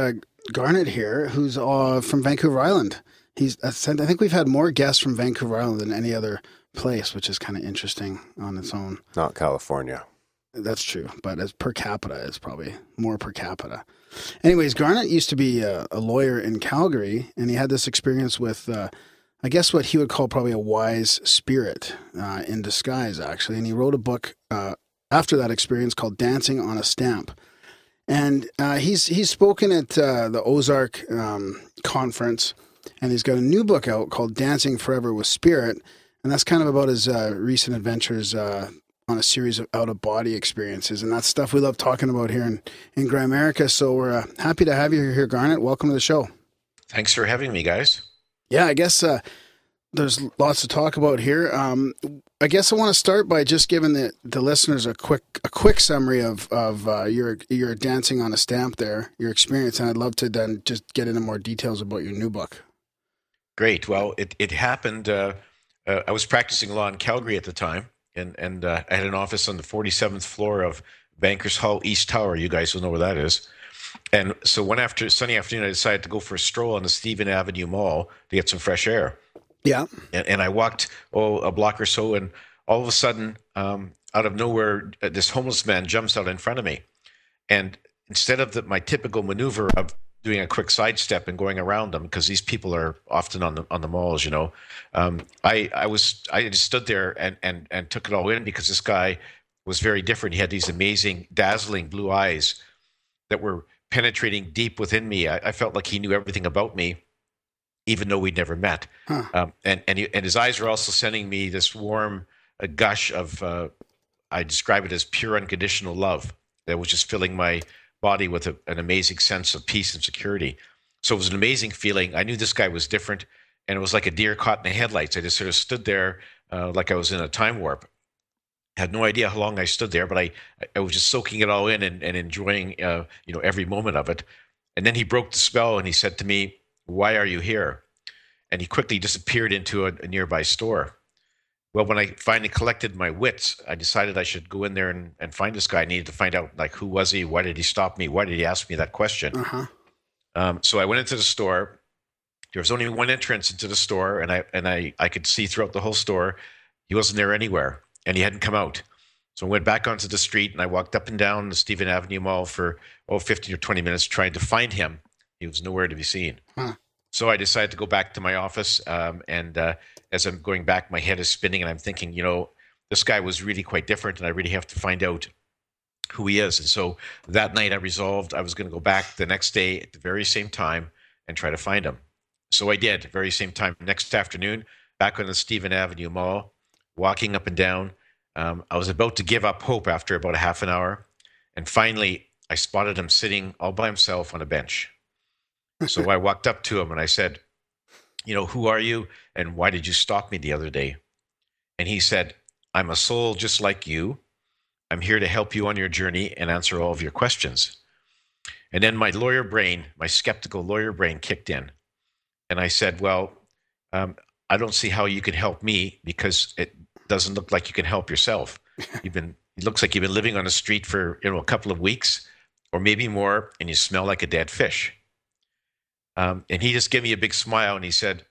Garnet here, who's from Vancouver Island. I think we've had more guests from Vancouver Island than any other place, which is kind of interesting on its own. Not California. That's true, but as per capita, it's probably more per capita. Anyways, Garnet used to be a lawyer in Calgary, and he had this experience with, I guess, what he would call probably a wise spirit in disguise, actually. And he wrote a book after that experience called Dancing on a Stamp. And he's spoken at the Ozark conference, and he's got a new book out called Dancing Forever with Spirit, and that's kind of about his recent adventures on a series of out-of-body experiences, and that's stuff we love talking about here in Grimerica. So we're happy to have you here, Garnet. Welcome to the show. Thanks for having me, guys. Yeah, I guess there's lots to talk about here. I guess I want to start by just giving the listeners a quick summary of your Dancing on a Stamp there, your experience, and I'd love to then just get into more details about your new book. Great. Well, it happened. I was practicing law in Calgary at the time, and I had an office on the 47th floor of Bankers Hall East Tower. You guys will know where that is. And so one sunny afternoon, I decided to go for a stroll on the Stephen Avenue Mall to get some fresh air. Yeah. And I walked a block or so, and all of a sudden, out of nowhere, this homeless man jumps out in front of me. And instead of my typical maneuver of doing a quick sidestep and going around them, because these people are often on the malls, you know, I just stood there and took it all in, because this guy was very different. He had these amazing, dazzling blue eyes that were penetrating deep within me. I felt like he knew everything about me, even though we'd never met. Huh. And his eyes were also sending me this warm gush of, I describe it as pure unconditional love that was just filling my body with an amazing sense of peace and security. So it was an amazing feeling. I knew this guy was different, and it was like a deer caught in the headlights. I just sort of stood there like I was in a time warp. I had no idea how long I stood there, but I was just soaking it all in and enjoying every moment of it. And then he broke the spell and he said to me, "Why are you here?" And he quickly disappeared into a nearby store. Well, when I finally collected my wits, I decided I should go in there and find this guy. I needed to find out, like, who was he? Why did he stop me? Why did he ask me that question? Uh-huh. So I went into the store. There was only one entrance into the store, and I could see throughout the whole store he wasn't there anywhere, and he hadn't come out. So I went back onto the street, and I walked up and down the Stephen Avenue Mall for 15 or 20 minutes trying to find him. He was nowhere to be seen. Huh. So I decided to go back to my office, and as I'm going back, my head is spinning, and I'm thinking, this guy was really quite different, and I really have to find out who he is. And so that night I resolved I was going to go back the next day at the very same time and try to find him. So I did, very same time. Next afternoon, back on the Stephen Avenue Mall, walking up and down. I was about to give up hope after about a half an hour, and finally I spotted him sitting all by himself on a bench. So I walked up to him and I said, "Who are you, and why did you stop me the other day?" And he said, "I'm a soul just like you. I'm here to help you on your journey and answer all of your questions." And then my skeptical lawyer brain kicked in. And I said, "Well, I don't see how you can help me, because it doesn't look like you can help yourself. It looks like you've been living on the street for, a couple of weeks or maybe more, and you smell like a dead fish." And he just gave me a big smile and he said,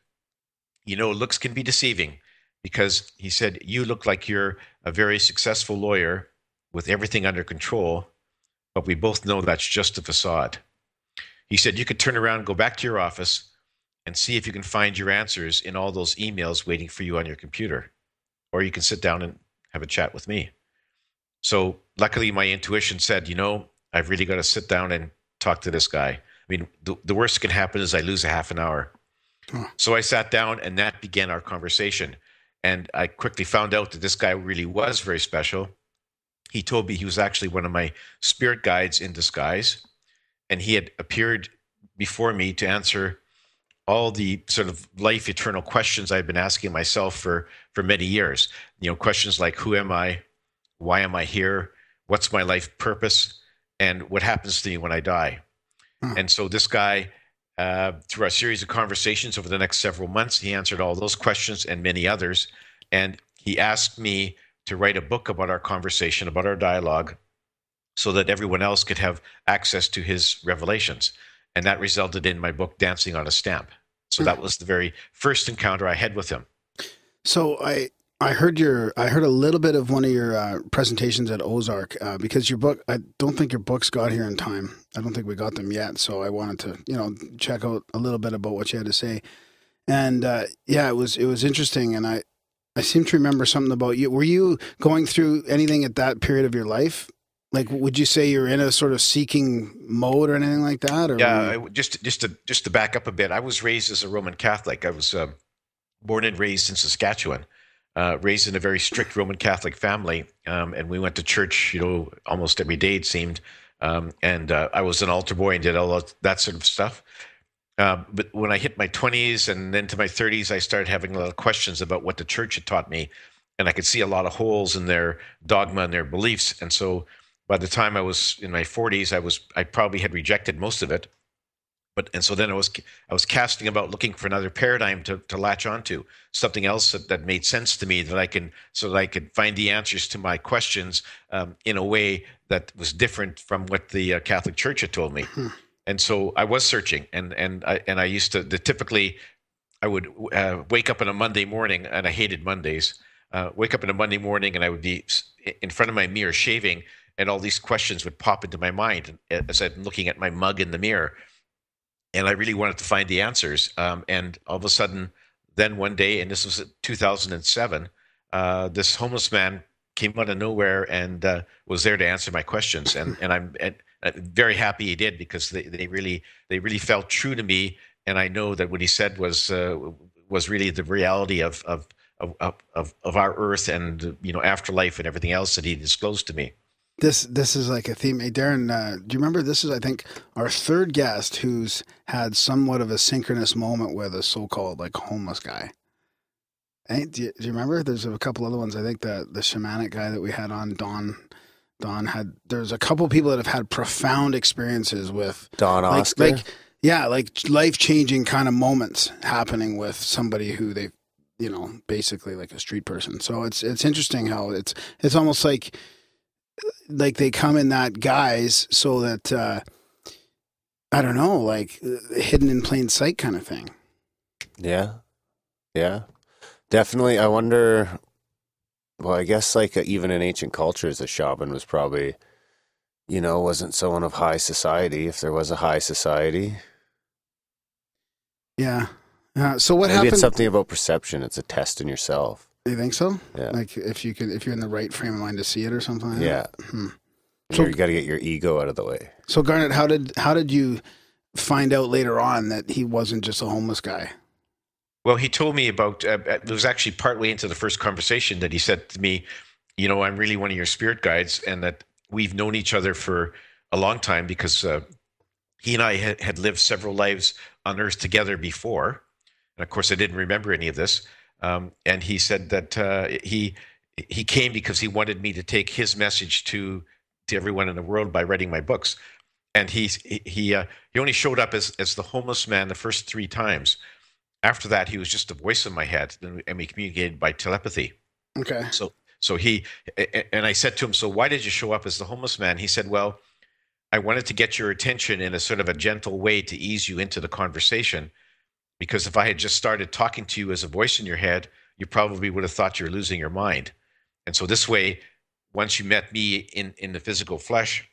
"Looks can be deceiving," because he said, "You look like you're a very successful lawyer with everything under control, but we both know that's just a facade." He said, "You could turn around, go back to your office, and see if you can find your answers in all those emails waiting for you on your computer. Or you can sit down and have a chat with me." So luckily my intuition said, I've really got to sit down and talk to this guy. I mean, the worst that can happen is I lose a half an hour. So I sat down, and that began our conversation. And I quickly found out that this guy really was very special. He told me he was actually one of my spirit guides in disguise, and he had appeared before me to answer all the sort of life eternal questions I've been asking myself for many years. Questions like, who am I? Why am I here? What's my life purpose? And what happens to me when I die? And so this guy, through a series of conversations over the next several months, he answered all those questions and many others. And he asked me to write a book about our conversation, about our dialogue, so that everyone else could have access to his revelations. And that resulted in my book, Dancing on a Stamp. So that was the very first encounter I had with him. So I heard a little bit of one of your presentations at Ozark because your book, I don't think your books got here in time. I don't think we got them yet. So I wanted to, check out a little bit about what you had to say. And it was interesting. And I seem to remember something about you. Were you going through anything at that period of your life? Like, would you say you're in a sort of seeking mode or anything like that? Or yeah, just to back up a bit, I was raised as a Roman Catholic. I was born and raised in Saskatchewan, raised in a very strict Roman Catholic family, and we went to church, almost every day it seemed. And I was an altar boy and did all that sort of stuff. But when I hit my 20s and then to my 30s, I started having a lot of questions about what the church had taught me, and I could see a lot of holes in their dogma and their beliefs. And so by the time I was in my 40s, I probably had rejected most of it. And so then I was casting about, looking for another paradigm to latch onto, something else that made sense to me, that I could find the answers to my questions in a way that was different from what the Catholic Church had told me. And so I was searching, and I used to typically I would wake up on a Monday morning, and I hated Mondays. Wake up on a Monday morning, and I would be in front of my mirror shaving, and all these questions would pop into my mind as I'm looking at my mug in the mirror. And I really wanted to find the answers. And all of a sudden, then one day, and this was 2007, this homeless man came out of nowhere and was there to answer my questions. And I'm very happy he did, because they really felt true to me. And I know that what he said was really the reality of our earth and afterlife and everything else that he disclosed to me. This is like a theme. Hey, Darren, do you remember, this is, I think, our third guest who's had somewhat of a synchronous moment with a so-called homeless guy. Hey, do you remember? There's a couple other ones. I think the shamanic guy that we had on, Don had, there's a couple people that have had profound experiences with Don Oscar. Life-changing kind of moments happening with somebody who they, basically like a street person. So it's interesting how it's almost like they come in that guise so that, I don't know, like hidden in plain sight kind of thing. Yeah. Yeah. Definitely. I wonder, well, I guess even in ancient cultures, a shaman was probably, wasn't someone of high society, if there was a high society. Yeah. So what Maybe happened? It's something about perception. It's a test in yourself. You think so? Yeah. Like if you're in the right frame of mind to see it or something like yeah. that? So you got to get your ego out of the way. So Garnet, how did you find out later on that he wasn't just a homeless guy? Well, he told me about, it was actually partway into the first conversation that he said to me, I'm really one of your spirit guides, and that we've known each other for a long time, because he and I had lived several lives on Earth together before. And of course, I didn't remember any of this. And he said that he came because he wanted me to take his message to everyone in the world by writing my books. And he only showed up as the homeless man the first 3 times. After that, he was just a voice in my head, and we communicated by telepathy. Okay. So he, and I said to him, so why did you show up as the homeless man? He said, well, I wanted to get your attention in a sort of a gentle way to ease you into the conversation. Because if I had just started talking to you as a voice in your head, you probably would have thought you're losing your mind. And so this way, once you met me in the physical flesh,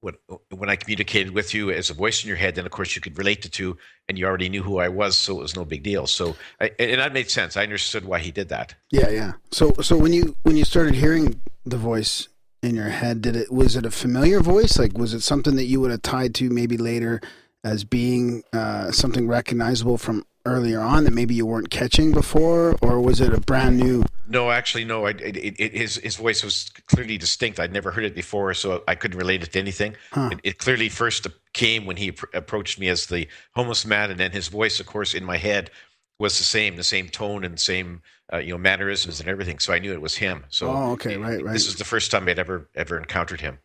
when I communicated with you as a voice in your head, then of course you could relate the two, and you already knew who I was, so it was no big deal. So, and that made sense. I understood why he did that. Yeah. So when you started hearing the voice in your head, was it a familiar voice? Like, was it something that you would have tied to maybe later as being something recognizable from earlier on that maybe you weren't catching before, or was it a brand new? No, actually, no. His voice was clearly distinct. I'd never heard it before, so I couldn't relate it to anything. Huh. It clearly first came when he approached me as the homeless man, and then his voice, of course, in my head was the same tone and same mannerisms and everything. So I knew it was him. So okay, right. This is the first time I'd ever encountered him.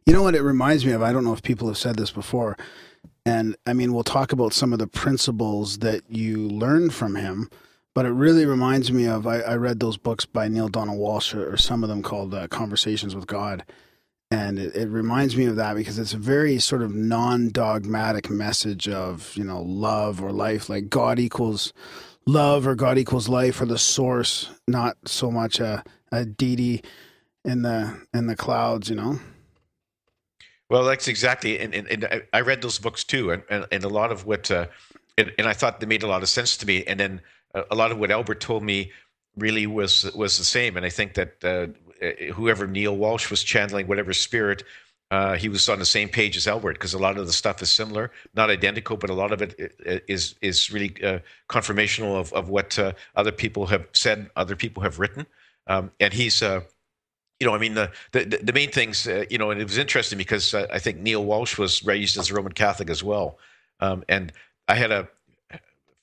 You know what it reminds me of? I don't know if people have said this before. And I mean, we'll talk about some of the principles that you learn from him, but it really reminds me of, I read those books by Neil Donald Walsh, or some of them called Conversations with God. And it reminds me of that because it's a very sort of non-dogmatic message of, love or life, like God equals love or God equals life or the source, not so much a deity in the clouds, Well, that's exactly, and I read those books too, and a lot of what, and I thought they made a lot of sense to me, and then a lot of what Albert told me really was the same, and I think that whoever Neil Walsh was channeling, whatever spirit, he was on the same page as Albert, because a lot of the stuff is similar, not identical, but a lot of it is really confirmational of what other people have said, other people have written, and he's. I mean, the main things, and it was interesting because I think Neil Walsh was raised as a Roman Catholic as well. And I had a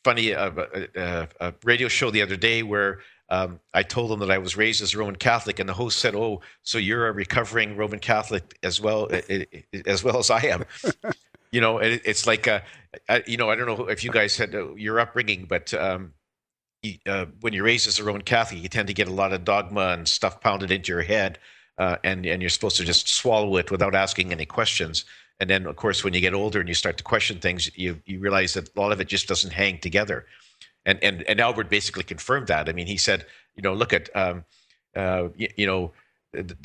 funny a radio show the other day where I told them that I was raised as a Roman Catholic, and the host said, "Oh, so you're a recovering Roman Catholic as well as I am." It's like, I don't know if you guys had your upbringing, but when you're raised as a Roman Catholic, you tend to get a lot of dogma and stuff pounded into your head, and you're supposed to just swallow it without asking any questions. And then, of course, when you get older and you start to question things, you realize that a lot of it just doesn't hang together. And Albert basically confirmed that. I mean, he said, look at, the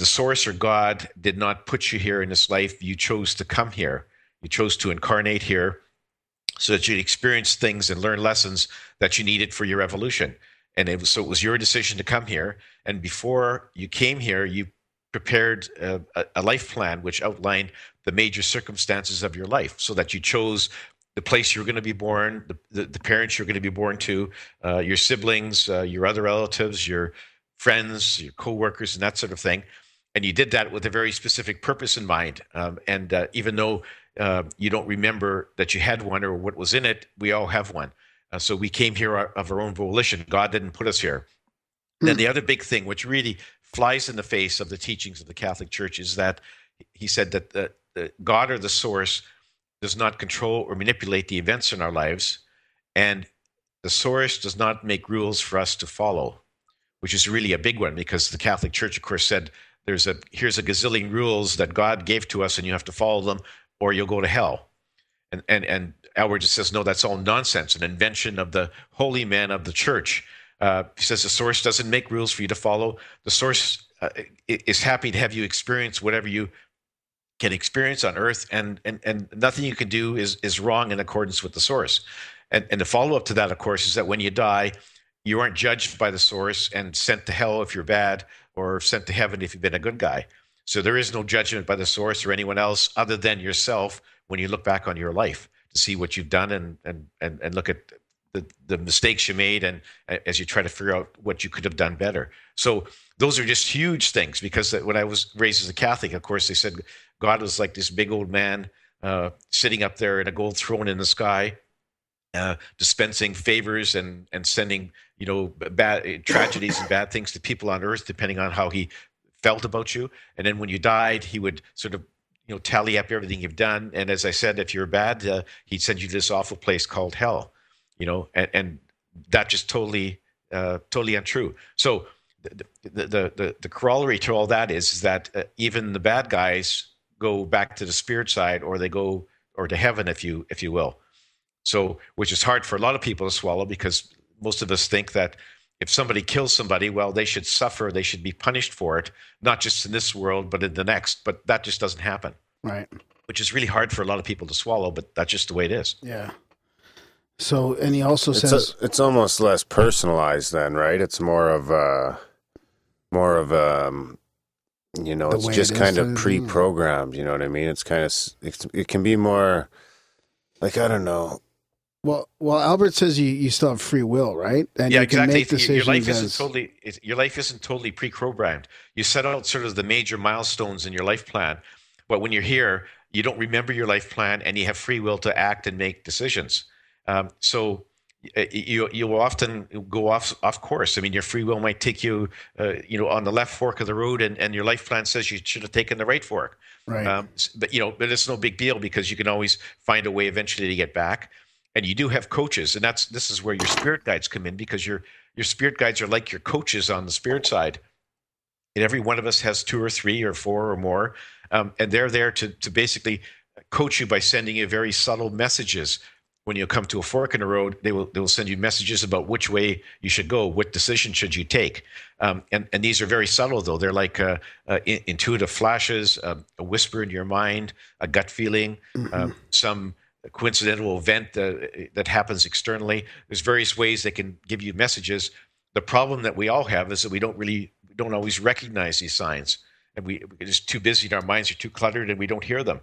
source or God did not put you here in this life. You chose to come here. You chose to incarnate here, so that you'd experience things and learn lessons that you needed for your evolution. And it was your decision to come here. And before you came here, you prepared a life plan which outlined the major circumstances of your life, so that you chose the place you're going to be born, the parents you're going to be born to, your siblings, your other relatives, your friends, your co-workers, and that sort of thing. And you did that with a very specific purpose in mind. And even though you don't remember that you had one or what was in it, we all have one. So we came here of our own volition. God didn't put us here. Then the other big thing, which really flies in the face of the teachings of the Catholic Church, is that he said that the God or the source does not control or manipulate the events in our lives, and the source does not make rules for us to follow, which is really a big one, because the Catholic Church, of course, said here's a gazillion rules that God gave to us, and you have to follow them, or you'll go to hell. And Albert just says, no, that's all nonsense, an invention of the holy men of the church. He says the source doesn't make rules for you to follow. The source is happy to have you experience whatever you can experience on earth, and nothing you can do is wrong in accordance with the source. And the follow-up to that, of course, is that when you die, you aren't judged by the source and sent to hell if you're bad, or sent to heaven if you've been a good guy. So there is no judgment by the source or anyone else other than yourself when you look back on your life to see what you've done and look at the mistakes you made, and as you try to figure out what you could have done better. So those are just huge things, because when I was raised as a Catholic, of course, they said God was like this big old man sitting up there in a gold throne in the sky, dispensing favors and sending bad tragedies and bad things to people on earth depending on how he felt about you. And then when you died, he would sort of tally up everything you've done, and as I said, if you're bad, he'd send you to this awful place called hell. And that just totally untrue. So the corollary to all that is that even the bad guys go back to the spirit side, or they go to heaven, if you will. So, which is hard for a lot of people to swallow, because most of us think that if somebody kills somebody, well, they should suffer, they should be punished for it, not just in this world, but in the next. But that just doesn't happen. Right. Which is really hard for a lot of people to swallow, but that's just the way it is. Yeah. So, and he also says it's almost less personalized then, right? It's more of it's just kind of pre-programmed. You know what I mean? It's kind of it can be more like, I don't know. Well, Albert says you still have free will, right? And yeah, you can exactly. make decisions Your life isn't totally pre-programmed. You set out sort of the major milestones in your life plan, but when you're here, you don't remember your life plan, and you have free will to act and make decisions. So you will often go off course. I mean, your free will might take you, on the left fork of the road, and your life plan says you should have taken the right fork. Right. But it's no big deal because you can always find a way eventually to get back. And you do have coaches, and this is where your spirit guides come in, because your spirit guides are like your coaches on the spirit side. And every one of us has 2 or 3 or 4 or more, and they're there to basically coach you by sending you very subtle messages. When you come to a fork in the road, they will send you messages about which way you should go, what decision should you take, and these are very subtle, though. They're like intuitive flashes, a whisper in your mind, a gut feeling, some coincidental event that happens externally. There's various ways they can give you messages. The problem that we all have is that we don't always recognize these signs, and we're just too busy, and our minds are too cluttered, and we don't hear them.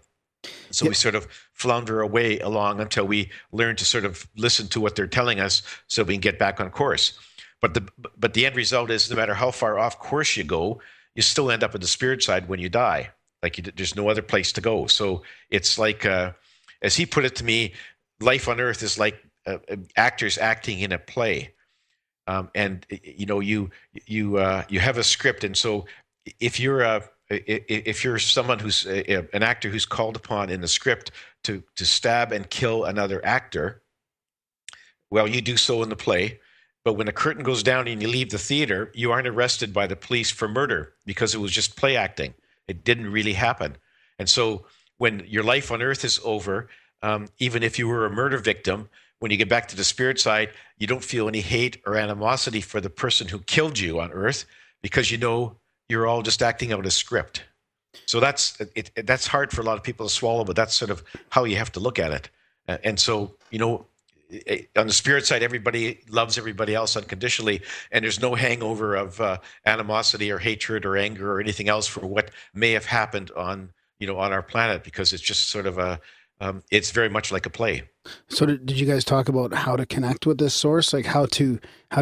So we sort of flounder away along until we learn to sort of listen to what they're telling us so we can get back on course. But the end result is, no matter how far off course you go, you still end up in the spirit side when you die. Like there's no other place to go. So it's like, as he put it to me, life on earth is like actors acting in a play. And you have a script. And so if you're someone who's an actor who's called upon in the script to stab and kill another actor, well, you do so in the play. But when the curtain goes down and you leave the theater, you aren't arrested by the police for murder because it was just play acting. It didn't really happen. And so when your life on earth is over, even if you were a murder victim, when you get back to the spirit side, you don't feel any hate or animosity for the person who killed you on earth, because you're all just acting out a script. So that's hard for a lot of people to swallow, but that's sort of how you have to look at it. And so, on the spirit side, everybody loves everybody else unconditionally, and there's no hangover of animosity or hatred or anger or anything else for what may have happened on our planet, because it's just sort of it's very much like a play. So did you guys talk about how to connect with this source, like how to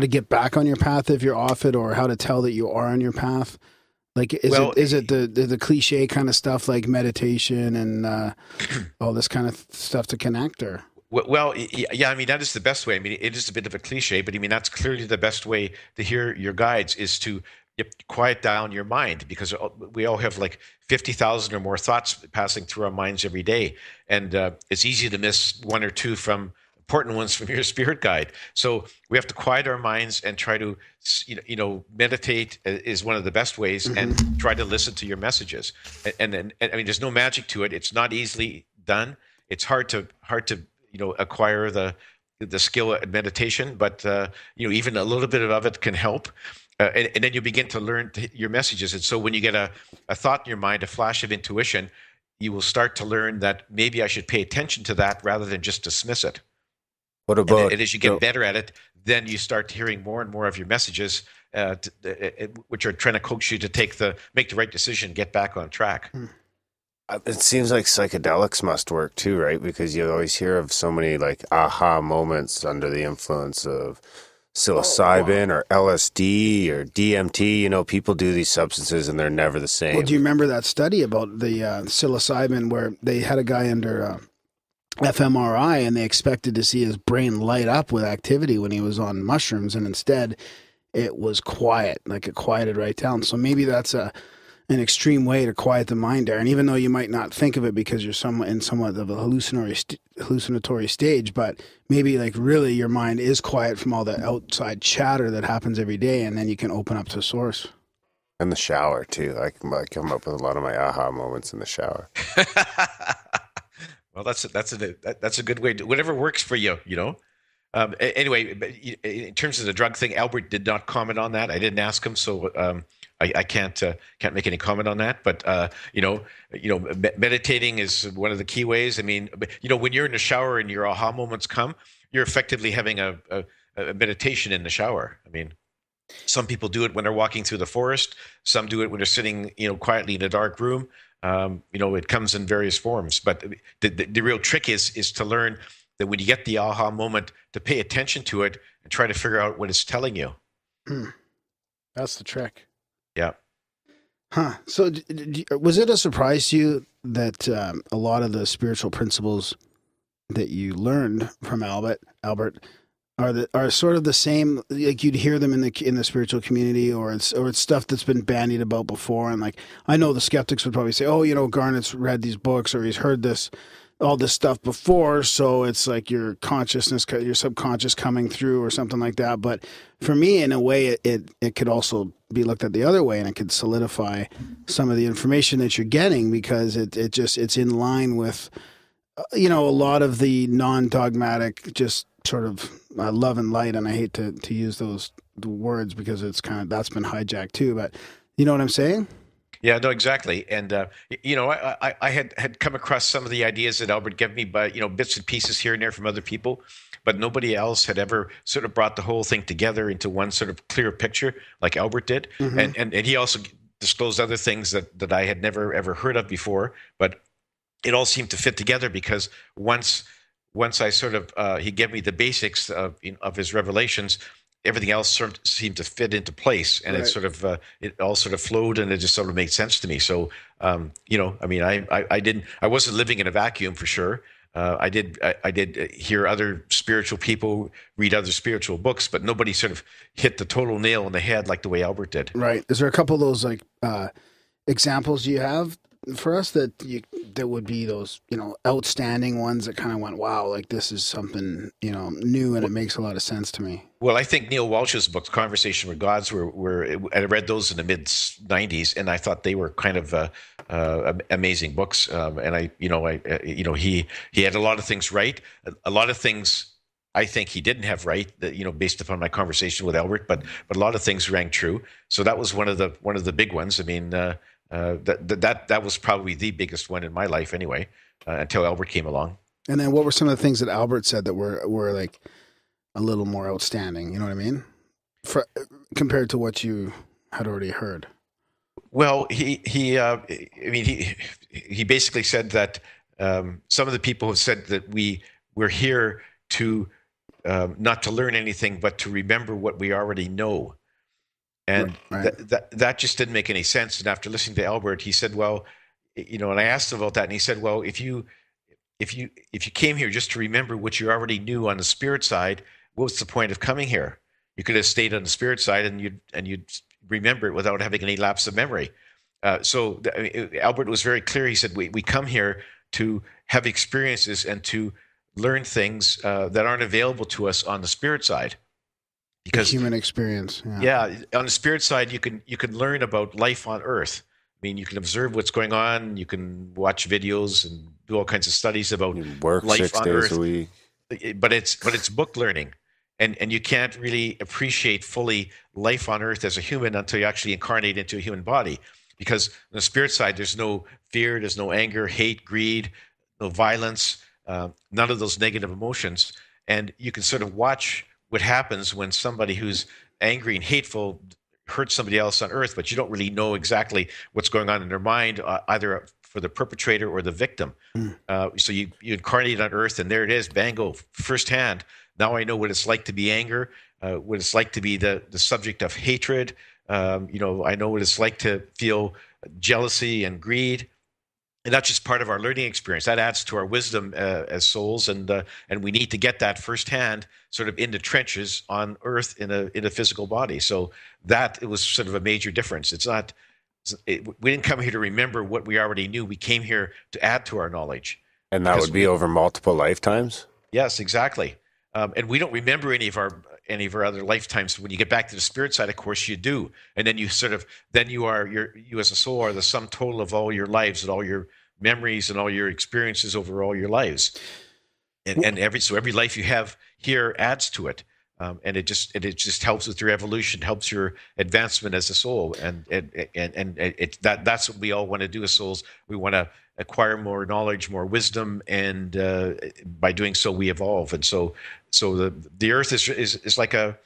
get back on your path if you're off it, or how to tell that you are on your path? Like, is it the cliche kind of stuff like meditation and all this kind of stuff to connect, or? Well, yeah, I mean, that is the best way. I mean, it is a bit of a cliche, but I mean, that's clearly the best way to hear your guides, is to quiet down your mind, because we all have like 50,000 or more thoughts passing through our minds every day. And it's easy to miss 1 or 2 important ones from your spirit guide. So we have to quiet our minds and try to, meditate is one of the best ways, and try to listen to your messages. And I mean, there's no magic to it. It's not easily done. It's hard to acquire the skill at meditation, but even a little bit of it can help. And then you begin to learn your messages. And so when you get a thought in your mind, a flash of intuition, you will start to learn that maybe I should pay attention to that rather than just dismiss it. What about? And as you get better at it, then you start hearing more and more of your messages, which are trying to coax you to make the right decision, get back on track. It seems like psychedelics must work too, right? Because you always hear of so many like aha moments under the influence of psilocybin or LSD or DMT. People do these substances and they're never the same. Well, do you remember that study about the psilocybin where they had a guy under fMRI and they expected to see his brain light up with activity when he was on mushrooms, and instead it was quiet, like it quieted right down. So maybe that's an extreme way to quiet the mind there. And even though you might not think of it because you're somewhat of a hallucinatory stage, but maybe like really your mind is quiet from all the outside chatter that happens every day, and then you can open up to source. In the shower too. I come up with a lot of my aha moments in the shower. Well, that's a good way to, whatever works for you, Anyway, in terms of the drug thing, Albert did not comment on that. I didn't ask him, so I can't make any comment on that. But meditating is one of the key ways. I mean, when you're in the shower and your aha moments come, you're effectively having a meditation in the shower. I mean, some people do it when they're walking through the forest. Some do it when they're sitting, quietly in a dark room. It comes in various forms. But the real trick is to learn that when you get the aha moment, to pay attention to it and try to figure out what it's telling you. That's the trick. Yeah. Huh. So was it a surprise to you that a lot of the spiritual principles that you learned from Albert are sort of the same, like you'd hear them in the spiritual community, or it's stuff that's been bandied about before. And like, I know the skeptics would probably say, oh, Garnet's read these books or he's heard all this stuff before, so it's like your consciousness, your subconscious coming through or something like that. But for me, in a way, it could also be looked at the other way, and it could solidify some of the information that you're getting, because it's in line with a lot of the non-dogmatic, just sort of love and light. And I hate to use the words, because it's kind of, that's been hijacked too, but you know what I'm saying? Yeah, no, exactly. And, I had come across some of the ideas that Albert gave me, but, bits and pieces here and there from other people, but nobody else had ever sort of brought the whole thing together into one sort of clear picture like Albert did. Mm-hmm. And he also disclosed other things that I had never, ever heard of before, but it all seemed to fit together, because once I sort of, he gave me the basics of his revelations, everything else sort of seemed to fit into place, and right. It sort of it all sort of flowed, and it just sort of made sense to me. So, I wasn't living in a vacuum for sure. I did hear other spiritual people read other spiritual books, but nobody sort of hit the total nail on the head like the way Albert did. Right. Is there a couple of those examples you have for us that would be those outstanding ones that kind of went, wow, like this is something new, and it makes a lot of sense to me? Well, I think Neil Walsh's books, Conversation with Gods, I read those in the mid '90s, and I thought they were kind of amazing books. And he had a lot of things right, a lot of things I think he didn't have right, that, based upon my conversation with Albert, but a lot of things rang true. So that was one of the big ones. I mean, that was probably the biggest one in my life anyway, until Albert came along. And then what were some of the things that Albert said that were like a little more outstanding? You know what I mean? Compared to what you had already heard. Well, he basically said that some of the people have said that we're here to not to learn anything, but to remember what we already know. And right. that just didn't make any sense. And after listening to Albert, he said, well, and I asked him about that, and he said, well, if you came here just to remember what you already knew on the spirit side, what's the point of coming here? You could have stayed on the spirit side, and you'd remember it without having any lapse of memory. So Albert was very clear. He said, we come here to have experiences and to learn things that aren't available to us on the spirit side. Because the human experience. Yeah, on the spirit side, you can learn about life on Earth. I mean, you can observe what's going on. You can watch videos and do all kinds of studies about work life 6 on days Earth. a week. But it's book learning, and you can't really appreciate fully life on Earth as a human until you actually incarnate into a human body. Because on the spirit side, there's no fear, there's no anger, hate, greed, no violence, none of those negative emotions, and you can sort of watch what happens when somebody who's angry and hateful hurts somebody else on Earth, but you don't really know exactly what's going on in their mind, either for the perpetrator or the victim. So you incarnate on Earth, and there it is, bango, firsthand. Now I know what it's like to be anger, what it's like to be the subject of hatred. I know what it's like to feel jealousy and greed. And that's just part of our learning experience. That adds to our wisdom as souls, and we need to get that firsthand, sort of in the trenches on Earth in a physical body. So it was sort of a major difference. We didn't come here to remember what we already knew. We came here to add to our knowledge. And that would be over multiple lifetimes? Yes, exactly. And we don't remember any of our other lifetimes. When you get back to the spirit side, of course you do. And then you as a soul are the sum total of all your lives and all your memories and all your experiences over all your lives. And every life you have here adds to it. And it just helps with your evolution, helps your advancement as a soul. And that's what we all want to do as souls. We want to acquire more knowledge, more wisdom, and by doing so we evolve. And so the Earth is like a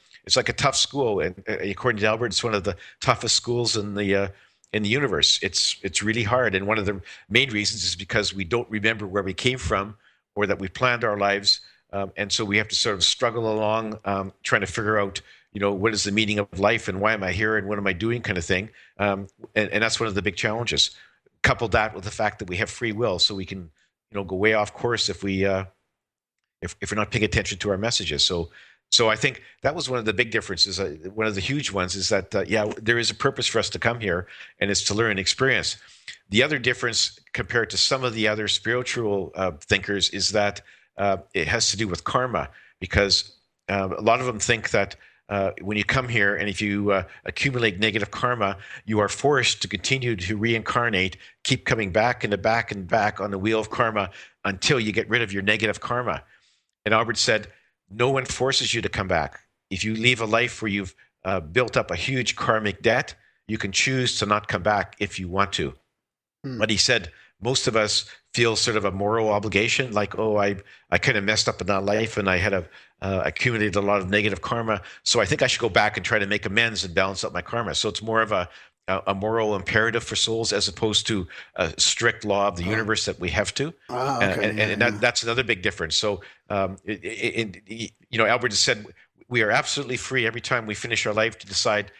tough school, and according to Albert, it's one of the toughest schools in the universe. It's really hard, and one of the main reasons is because we don't remember where we came from, or that we planned our lives, and so we have to sort of struggle along, trying to figure out, what is the meaning of life, and why am I here, and what am I doing, kind of thing. And that's one of the big challenges. Couple that with the fact that we have free will, so we can, go way off course if we're not paying attention to our messages. So So I think that was one of the big differences. One of the huge ones is that, there is a purpose for us to come here, and it's to learn and experience. The other difference compared to some of the other spiritual thinkers is that it has to do with karma, because a lot of them think that when you come here and if you accumulate negative karma, you are forced to continue to reincarnate, keep coming back and back and back on the wheel of karma until you get rid of your negative karma. And Albert said, no one forces you to come back. If you leave a life where you've built up a huge karmic debt, you can choose to not come back if you want to. But he said, most of us feel sort of a moral obligation, like, oh, I kind of messed up in that life and I had accumulated a lot of negative karma. So I think I should go back and try to make amends and balance up my karma. So it's more of a moral imperative for souls as opposed to a strict law of the universe that we have to. That's another big difference. So, Albert has said we are absolutely free every time we finish our life to decide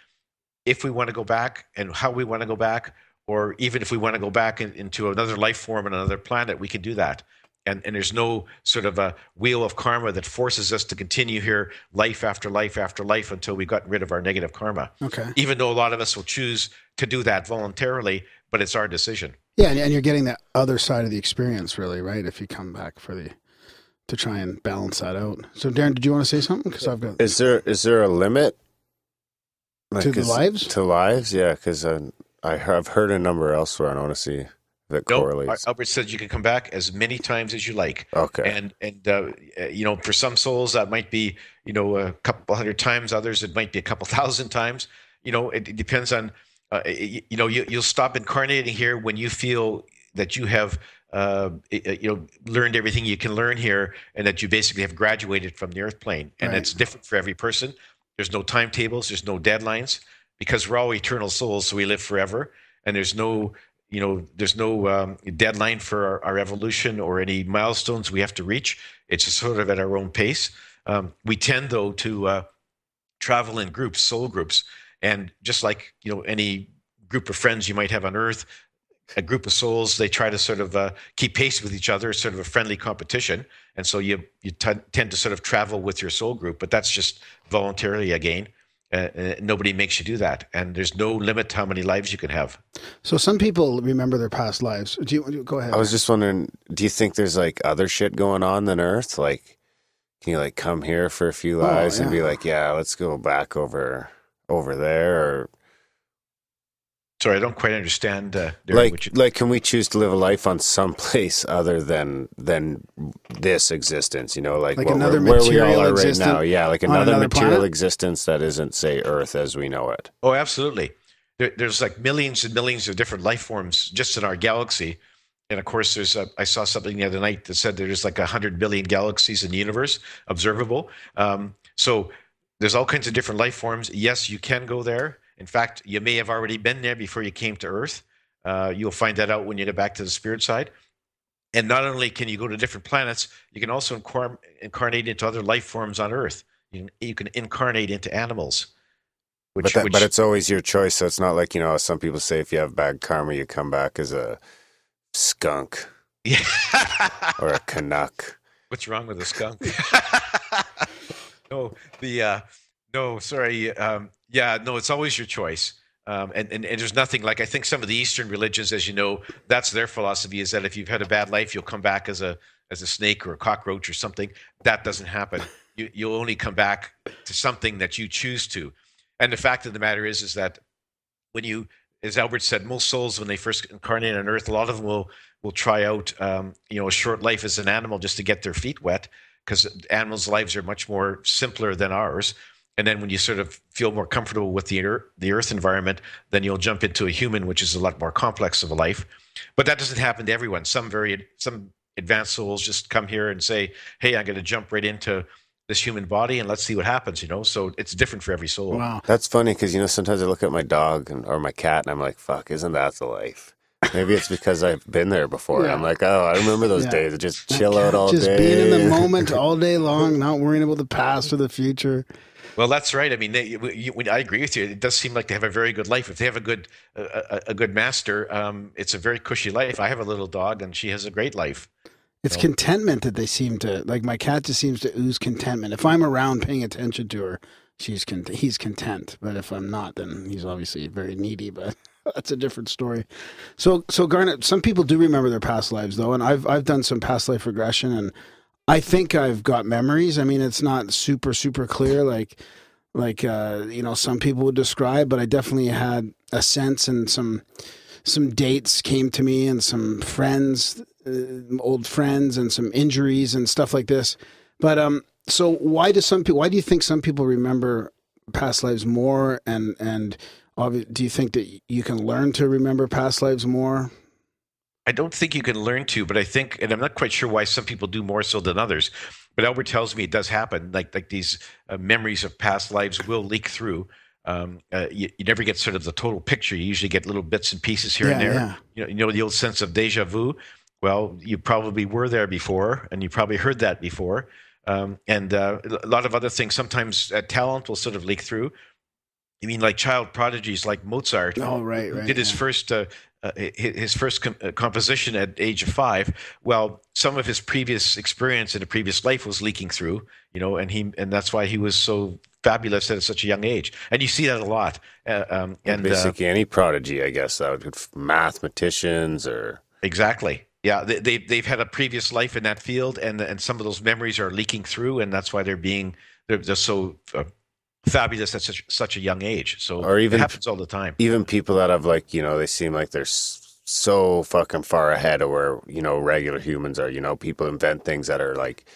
if we want to go back and how we want to go back, or even if we want to go back into another life form on another planet, we can do that. And there's no sort of a wheel of karma that forces us to continue here life after life after life until we've gotten rid of our negative karma. Okay. Even though a lot of us will choose to do that voluntarily, but it's our decision. Yeah, and you're getting that other side of the experience, really, right? If you come back to try and balance that out. So, Darren, did you want to say something? Because I've got. Is there a limit To the lives? To lives, yeah. Because I've heard a number elsewhere. I want to see. That correlates. Albert said you can come back as many times as you like. Okay. And for some souls that might be, a couple hundred times. Others it might be a couple thousand times. It depends on, you'll stop incarnating here when you feel that you have, learned everything you can learn here, and that you basically have graduated from the earth plane. And it's different for every person. There's no timetables. There's no deadlines, because we're all eternal souls. So we live forever, and there's no deadline for our evolution or any milestones we have to reach. It's just sort of at our own pace. We tend, though, to travel in groups, soul groups. And just like, any group of friends you might have on Earth, a group of souls, they try to sort of keep pace with each other, sort of a friendly competition. And so you tend to sort of travel with your soul group, but that's just voluntarily again. Nobody makes you do that, and there's no limit to how many lives you can have. So some people remember their past lives. Do you go ahead? I was just wondering, do you think there's like other shit going on than Earth? Like, can you like come here for a few lives and be like, yeah, let's go back over there? Or sorry, I don't quite understand. Like, can we choose to live a life on some place other than this existence? Like another where we all are right now. Yeah, like another material planet? existence that isn't, say, Earth as we know it. Oh, absolutely. There's like millions and millions of different life forms just in our galaxy. And of course, I saw something the other night that said there's like 100 billion galaxies in the universe observable. So there's all kinds of different life forms. Yes, you can go there. In fact, you may have already been there before you came to Earth. You'll find that out when you get back to the spirit side. And not only can you go to different planets, you can also incarnate into other life forms on Earth. You can incarnate into animals. But it's always your choice. So it's not like, some people say if you have bad karma, you come back as a skunk. Yeah. Or a Canuck. What's wrong with a skunk? Sorry. It's always your choice. And there's nothing like, I think some of the Eastern religions, as you know, that's their philosophy, is that if you've had a bad life, you'll come back as a snake or a cockroach or something. That doesn't happen. You'll only come back to something that you choose to. And the fact of the matter is that when you, as Albert said, most souls, when they first incarnate on Earth, a lot of them will try out, a short life as an animal just to get their feet wet, because animals' lives are much more simpler than ours. And then when you sort of feel more comfortable with the Earth environment, then you'll jump into a human, which is a lot more complex of a life. But that doesn't happen to everyone. Some advanced souls just come here and say, hey, I'm going to jump right into this human body and let's see what happens, So it's different for every soul. Wow. That's funny because, sometimes I look at my dog or my cat and I'm like, fuck, isn't that the life? Maybe it's because I've been there before. Yeah. I'm like, oh, I remember those days. Just chill out all day. Just being in the moment all day long, not worrying about the past or the future. Well, that's right. I mean, I agree with you. It does seem like they have a very good life. If they have a good master, it's a very cushy life. I have a little dog, and she has a great life. It's contentment that they seem to like. My cat just seems to ooze contentment. If I'm around paying attention to her, he's content. But if I'm not, then he's obviously very needy. But that's a different story. So Garnet, some people do remember their past lives though, and I've done some past life regression, and I think I've got memories. I mean, it's not super clear like some people would describe, but I definitely had a sense, and some dates came to me, and some friends, old friends, and some injuries and stuff like this. But so why do you think some people remember past lives more, and do you think that you can learn to remember past lives more? I don't think you can learn to, but I think, and I'm not quite sure why some people do more so than others, but Albert tells me it does happen. Like these memories of past lives will leak through. You never get sort of the total picture. You usually get little bits and pieces here and there. Yeah. You know the old sense of deja vu. Well, you probably were there before, and you probably heard that before. And a lot of other things. Sometimes talent will sort of leak through. I mean, like child prodigies like Mozart. Oh, right. Did his first composition at age of 5. Well, some of his previous experience in a previous life was leaking through, and that's why he was so fabulous at such a young age. And you see that a lot. And basically, any prodigy, I guess, that would mathematicians or exactly. Yeah, they've had a previous life in that field, and some of those memories are leaking through, and that's why they're so fabulous at such a young age. So or even, it happens all the time. Even people that have they seem like they're so fucking far ahead of where regular humans are. People invent things that are like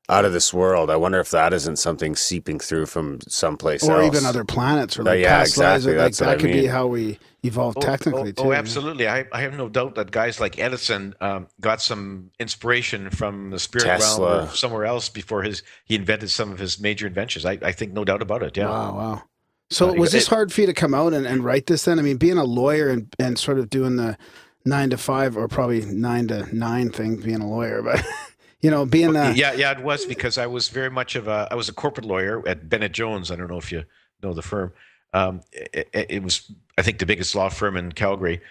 out of this world. I wonder if that isn't something seeping through from someplace else, or even other planets, or like past lives. Like that could be how we evolved technically too. Oh, absolutely. I have no doubt that guys like Edison got some inspiration from the spirit Tesla. realm or somewhere else before he invented some of his major inventions. I think no doubt about it. Yeah. Wow. So was this hard for you to come out and write this then? I mean, being a lawyer and sort of doing the 9 to 5 or probably 9 to 9 thing, being a lawyer, but being that. Yeah, it was because I was very much I was a corporate lawyer at Bennett Jones. I don't know if you know the firm. It was, I think, the biggest law firm in Calgary,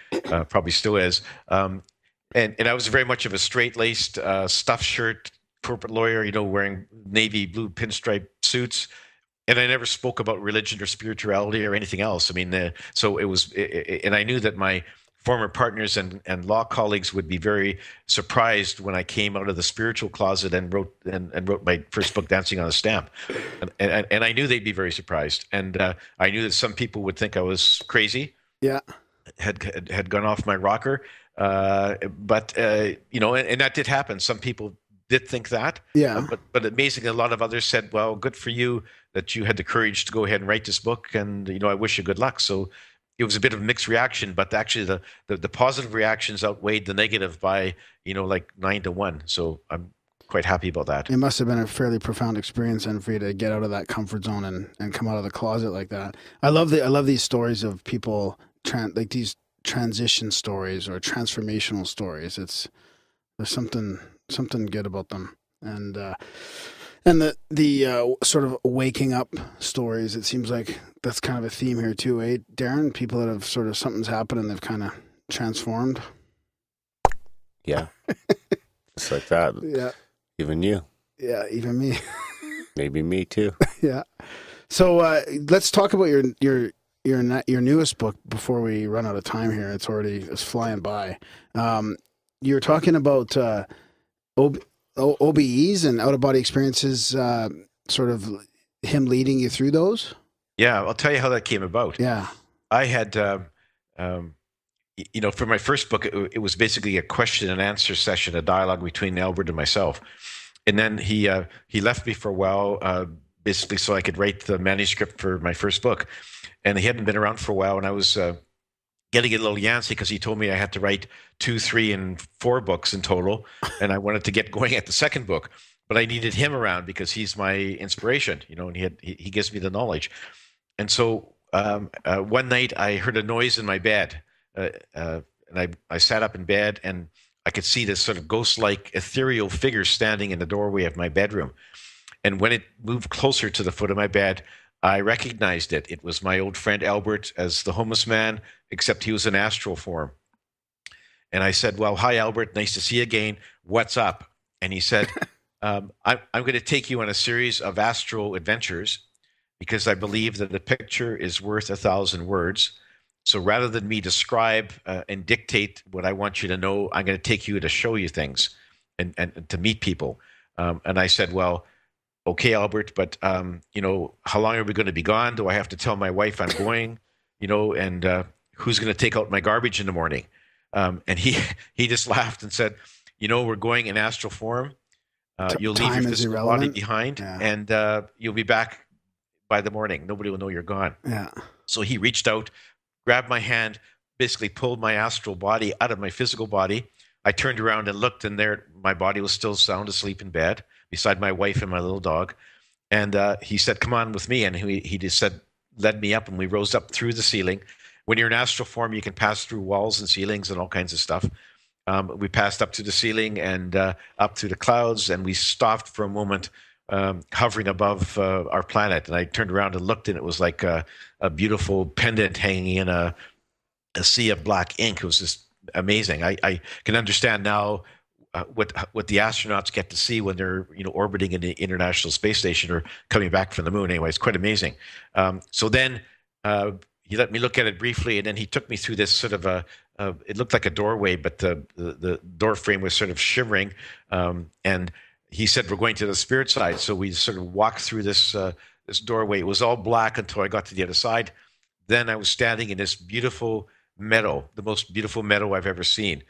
probably still is. And I was very much of a straight-laced, stuffed shirt corporate lawyer, wearing navy blue pinstripe suits. And I never spoke about religion or spirituality or anything else. I mean, so it was, and I knew that my former partners and law colleagues would be very surprised when I came out of the spiritual closet and wrote my first book, Dancing on a Stamp. And I knew they'd be very surprised. And I knew that some people would think I was crazy. Yeah. Had gone off my rocker. But and that did happen. Some people did think that. Yeah. But amazingly, a lot of others said, well, good for you that you had the courage to go ahead and write this book. And, I wish you good luck. So it was a bit of a mixed reaction, but actually the positive reactions outweighed the negative by, like 9 to 1. So I'm quite happy about that. It must have been a fairly profound experience and for you to get out of that comfort zone and come out of the closet like that. I love these stories of people like these transition stories or transformational stories. There's something good about them. And the sort of waking up stories, it seems like that's kind of a theme here too, eh, Darren? People that have sort of something's happened and they've kind of transformed. Yeah. Just like that. Yeah. Even you. Yeah, even me. Maybe me too. Yeah. So let's talk about your newest book before we run out of time here. It's flying by. You're talking about OBEs and out-of-body experiences, sort of him leading you through those? Yeah, I'll tell you how that came about. Yeah. I had, for my first book, it was basically a question and answer session, a dialogue between Albert and myself. And then he left me for a while, basically so I could write the manuscript for my first book. And he hadn't been around for a while, and I was getting a little yancy because he told me I had to write 2, 3, and 4 books in total, and I wanted to get going at the second book. But I needed him around because he's my inspiration, and he gives me the knowledge. And so one night I heard a noise in my bed, and I sat up in bed, and I could see this sort of ghost-like ethereal figure standing in the doorway of my bedroom. And when it moved closer to the foot of my bed, I recognized it. It was my old friend Albert as the homeless man, except he was in astral form. And I said, well, hi, Albert. Nice to see you again. What's up? and he said, I'm going to take you on a series of astral adventures because I believe that a picture is worth 1,000 words. So rather than me describe and dictate what I want you to know, I'm going to take you to show you things and to meet people. And I said, well, okay, Albert, but how long are we going to be gone? Do I have to tell my wife I'm going? And who's going to take out my garbage in the morning? And he just laughed and said, we're going in astral form. You'll leave your physical body behind, and you'll be back by the morning. Nobody will know you're gone. Yeah. So he reached out, grabbed my hand, basically pulled my astral body out of my physical body. I turned around and looked, and there my body was still sound asleep in bed beside my wife and my little dog. And he said, come on with me. And he just said, led me up, and we rose up through the ceiling. When you're in astral form, you can pass through walls and ceilings and all kinds of stuff. We passed up to the ceiling and up through the clouds, and we stopped for a moment, hovering above our planet. And I turned around and looked, and it was like a beautiful pendant hanging in a sea of black ink. It was just amazing. I can understand now what the astronauts get to see when they're orbiting in the International Space Station or coming back from the moon. Anyway, it's quite amazing. So then he let me look at it briefly, and then he took me through this sort of it looked like a doorway, but the door frame was sort of shimmering. And he said, we're going to the spirit side. So we sort of walked through this doorway. It was all black until I got to the other side. Then I was standing in this beautiful meadow, the most beautiful meadow I've ever seen.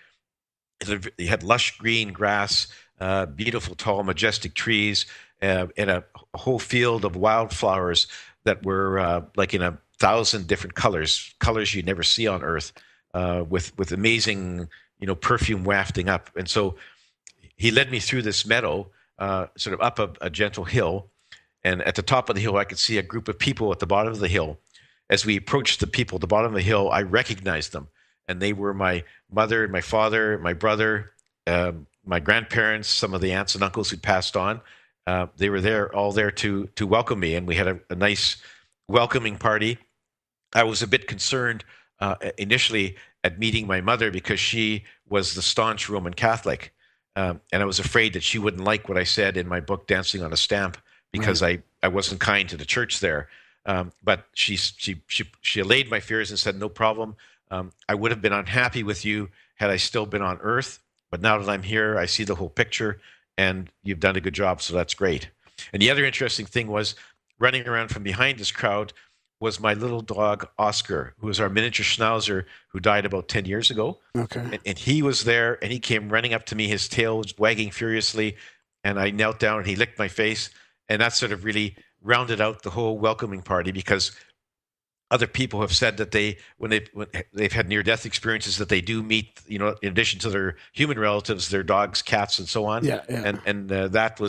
It had lush green grass, beautiful, tall, majestic trees, and a whole field of wildflowers that were like in 1,000 different colors you'd never see on Earth, with amazing, perfume wafting up. And so he led me through this meadow, sort of up a gentle hill. And at the top of the hill, I could see a group of people at the bottom of the hill. As we approached the people at the bottom of the hill, I recognized them. And they were my mother, my father, my brother, my grandparents, some of the aunts and uncles who'd passed on. They were all there to welcome me. And we had a nice welcoming party. I was a bit concerned initially at meeting my mother because she was the staunch Roman Catholic. And I was afraid that she wouldn't like what I said in my book, Dancing on a Stamp, because I wasn't kind to the church there. But she allayed my fears and said, no problem. I would have been unhappy with you had I still been on Earth. But now that I'm here, I see the whole picture, and you've done a good job. So that's great. And the other interesting thing was running around from behind this crowd was my little dog, Oscar, who was our miniature schnauzer who died about 10 years ago. Okay. And he was there, and he came running up to me, his tail was wagging furiously. And I knelt down, and he licked my face. And that sort of really rounded out the whole welcoming party, because other people have said that when they've had near-death experiences, that they do meet, in addition to their human relatives, their dogs, cats, and so on. Yeah. And that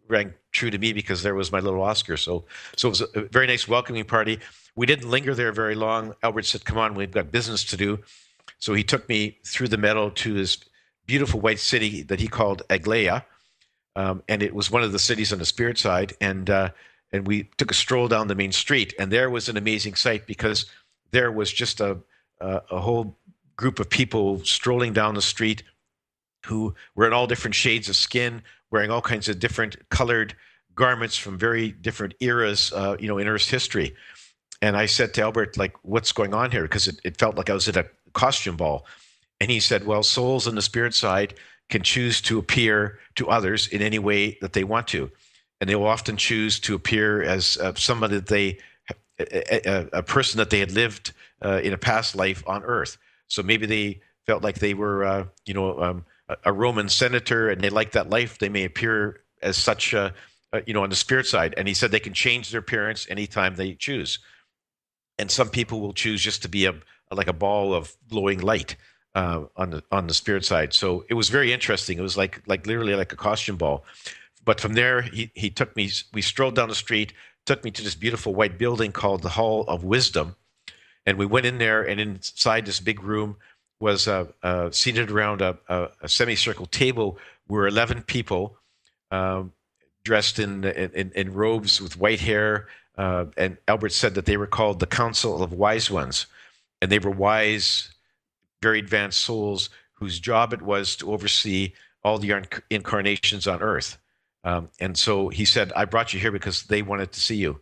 rang true to me because there was my little Oscar. So it was a very nice welcoming party. We didn't linger there very long. Albert said, come on, we've got business to do. So he took me through the meadow to this beautiful white city that he called Aglaia. And it was one of the cities on the spirit side. And we took a stroll down the main street, and there was an amazing sight, because there was just a whole group of people strolling down the street who were in all different shades of skin, wearing all kinds of different colored garments from very different eras, in Earth's history. And I said to Albert, like, what's going on here? Because it felt like I was at a costume ball. And he said, well, souls on the spirit side can choose to appear to others in any way that they want to. And they will often choose to appear as somebody that a person that they had lived in a past life on Earth. So maybe they felt like they were, a Roman senator, and they liked that life. They may appear as such, on the spirit side. And he said they can change their appearance anytime they choose. And some people will choose just to be like a ball of glowing light on the spirit side. So it was very interesting. It was like literally like a costume ball. But from there, he took me, we strolled down the street, took me to this beautiful white building called the Hall of Wisdom. And we went in there, and inside this big room was seated around a semicircle table were 11 people dressed in robes with white hair. And Albert said that they were called the Council of Wise Ones. And they were wise, very advanced souls whose job it was to oversee all the incarnations on Earth. And so he said, I brought you here because they wanted to see you.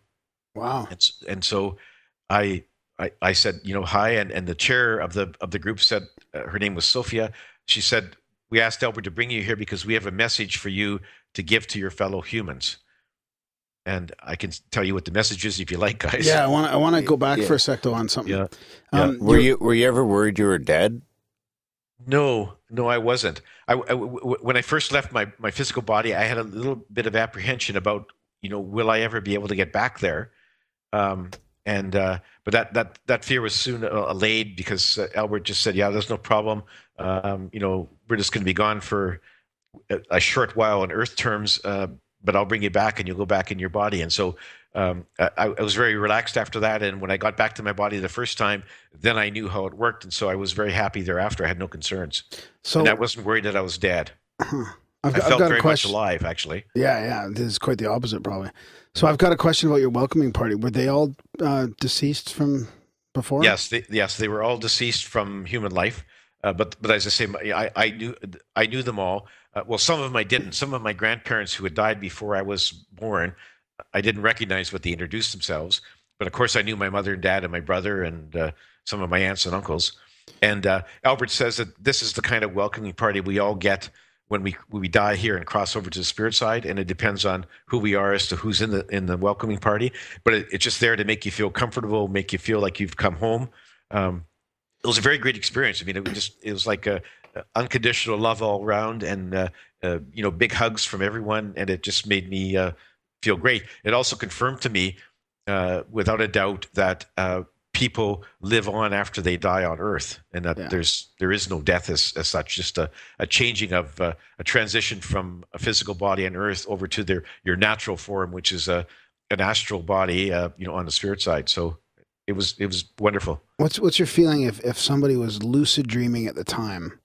Wow. And so I said, hi. And the chair of the group said, her name was Sophia. She said, we asked Albert to bring you here because we have a message for you to give to your fellow humans. And I can tell you what the message is if you like, guys. Yeah, I want to go back for a sec though on something. Yeah. Were you ever worried you were dead? No, I wasn't. When I first left my physical body, I had a little bit of apprehension about, will I ever be able to get back there? But that fear was soon allayed because Albert just said, yeah, there's no problem. We're just going to be gone for a short while in Earth terms, but I'll bring you back and you'll go back in your body. And so I was very relaxed after that. And when I got back to my body the first time, then I knew how it worked. And so I was very happy thereafter. I had no concerns. So and I wasn't worried that I was dead. I felt very much alive, actually. Yeah. This is quite the opposite, probably. So I've got a question about your welcoming party. Were they all deceased from before? Yes, they were all deceased from human life. But as I say, I knew them all. Well, some of them I didn't. Some of my grandparents who had died before I was born, I didn't recognize what they introduced themselves. But of course, I knew my mother and dad and my brother and some of my aunts and uncles. And Albert says that this is the kind of welcoming party we all get when we die here and cross over to the spirit side, and it depends on who we are as to who's in the welcoming party. But it's just there to make you feel comfortable, make you feel like you've come home. It was a very great experience. I mean, it was like a unconditional love all around, and big hugs from everyone, and it just made me feel great. It also confirmed to me, without a doubt, that people live on after they die on Earth, and that there is no death as such, just a changing of a transition from a physical body on Earth over to your natural form, which is an astral body, on the spirit side. So it was wonderful. What's your feeling if somebody was lucid dreaming at the time,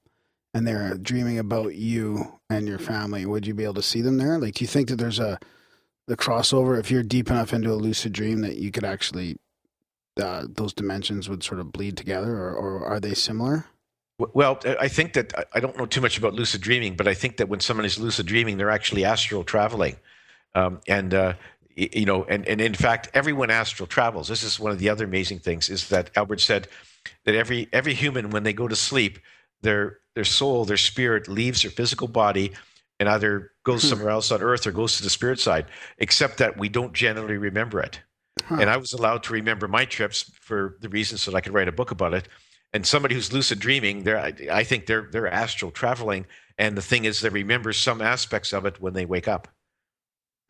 and they're dreaming about you and your family? Would you be able to see them there? Like, do you think that there's the crossover, if you're deep enough into a lucid dream, that you could actually those dimensions would sort of bleed together, or are they similar? Well, I think that I don't know too much about lucid dreaming, but I think that when someone is lucid dreaming, they're actually astral traveling, and in fact, everyone astral travels. This is one of the other amazing things, is that Albert said that every human, when they go to sleep, their soul, their spirit leaves their physical body and either goes somewhere else on Earth or goes to the spirit side, except that we don't generally remember it. And I was allowed to remember my trips for the reason so that I could write a book about it. And somebody who's lucid dreaming, I think they're astral traveling. And the thing is, they remember some aspects of it when they wake up.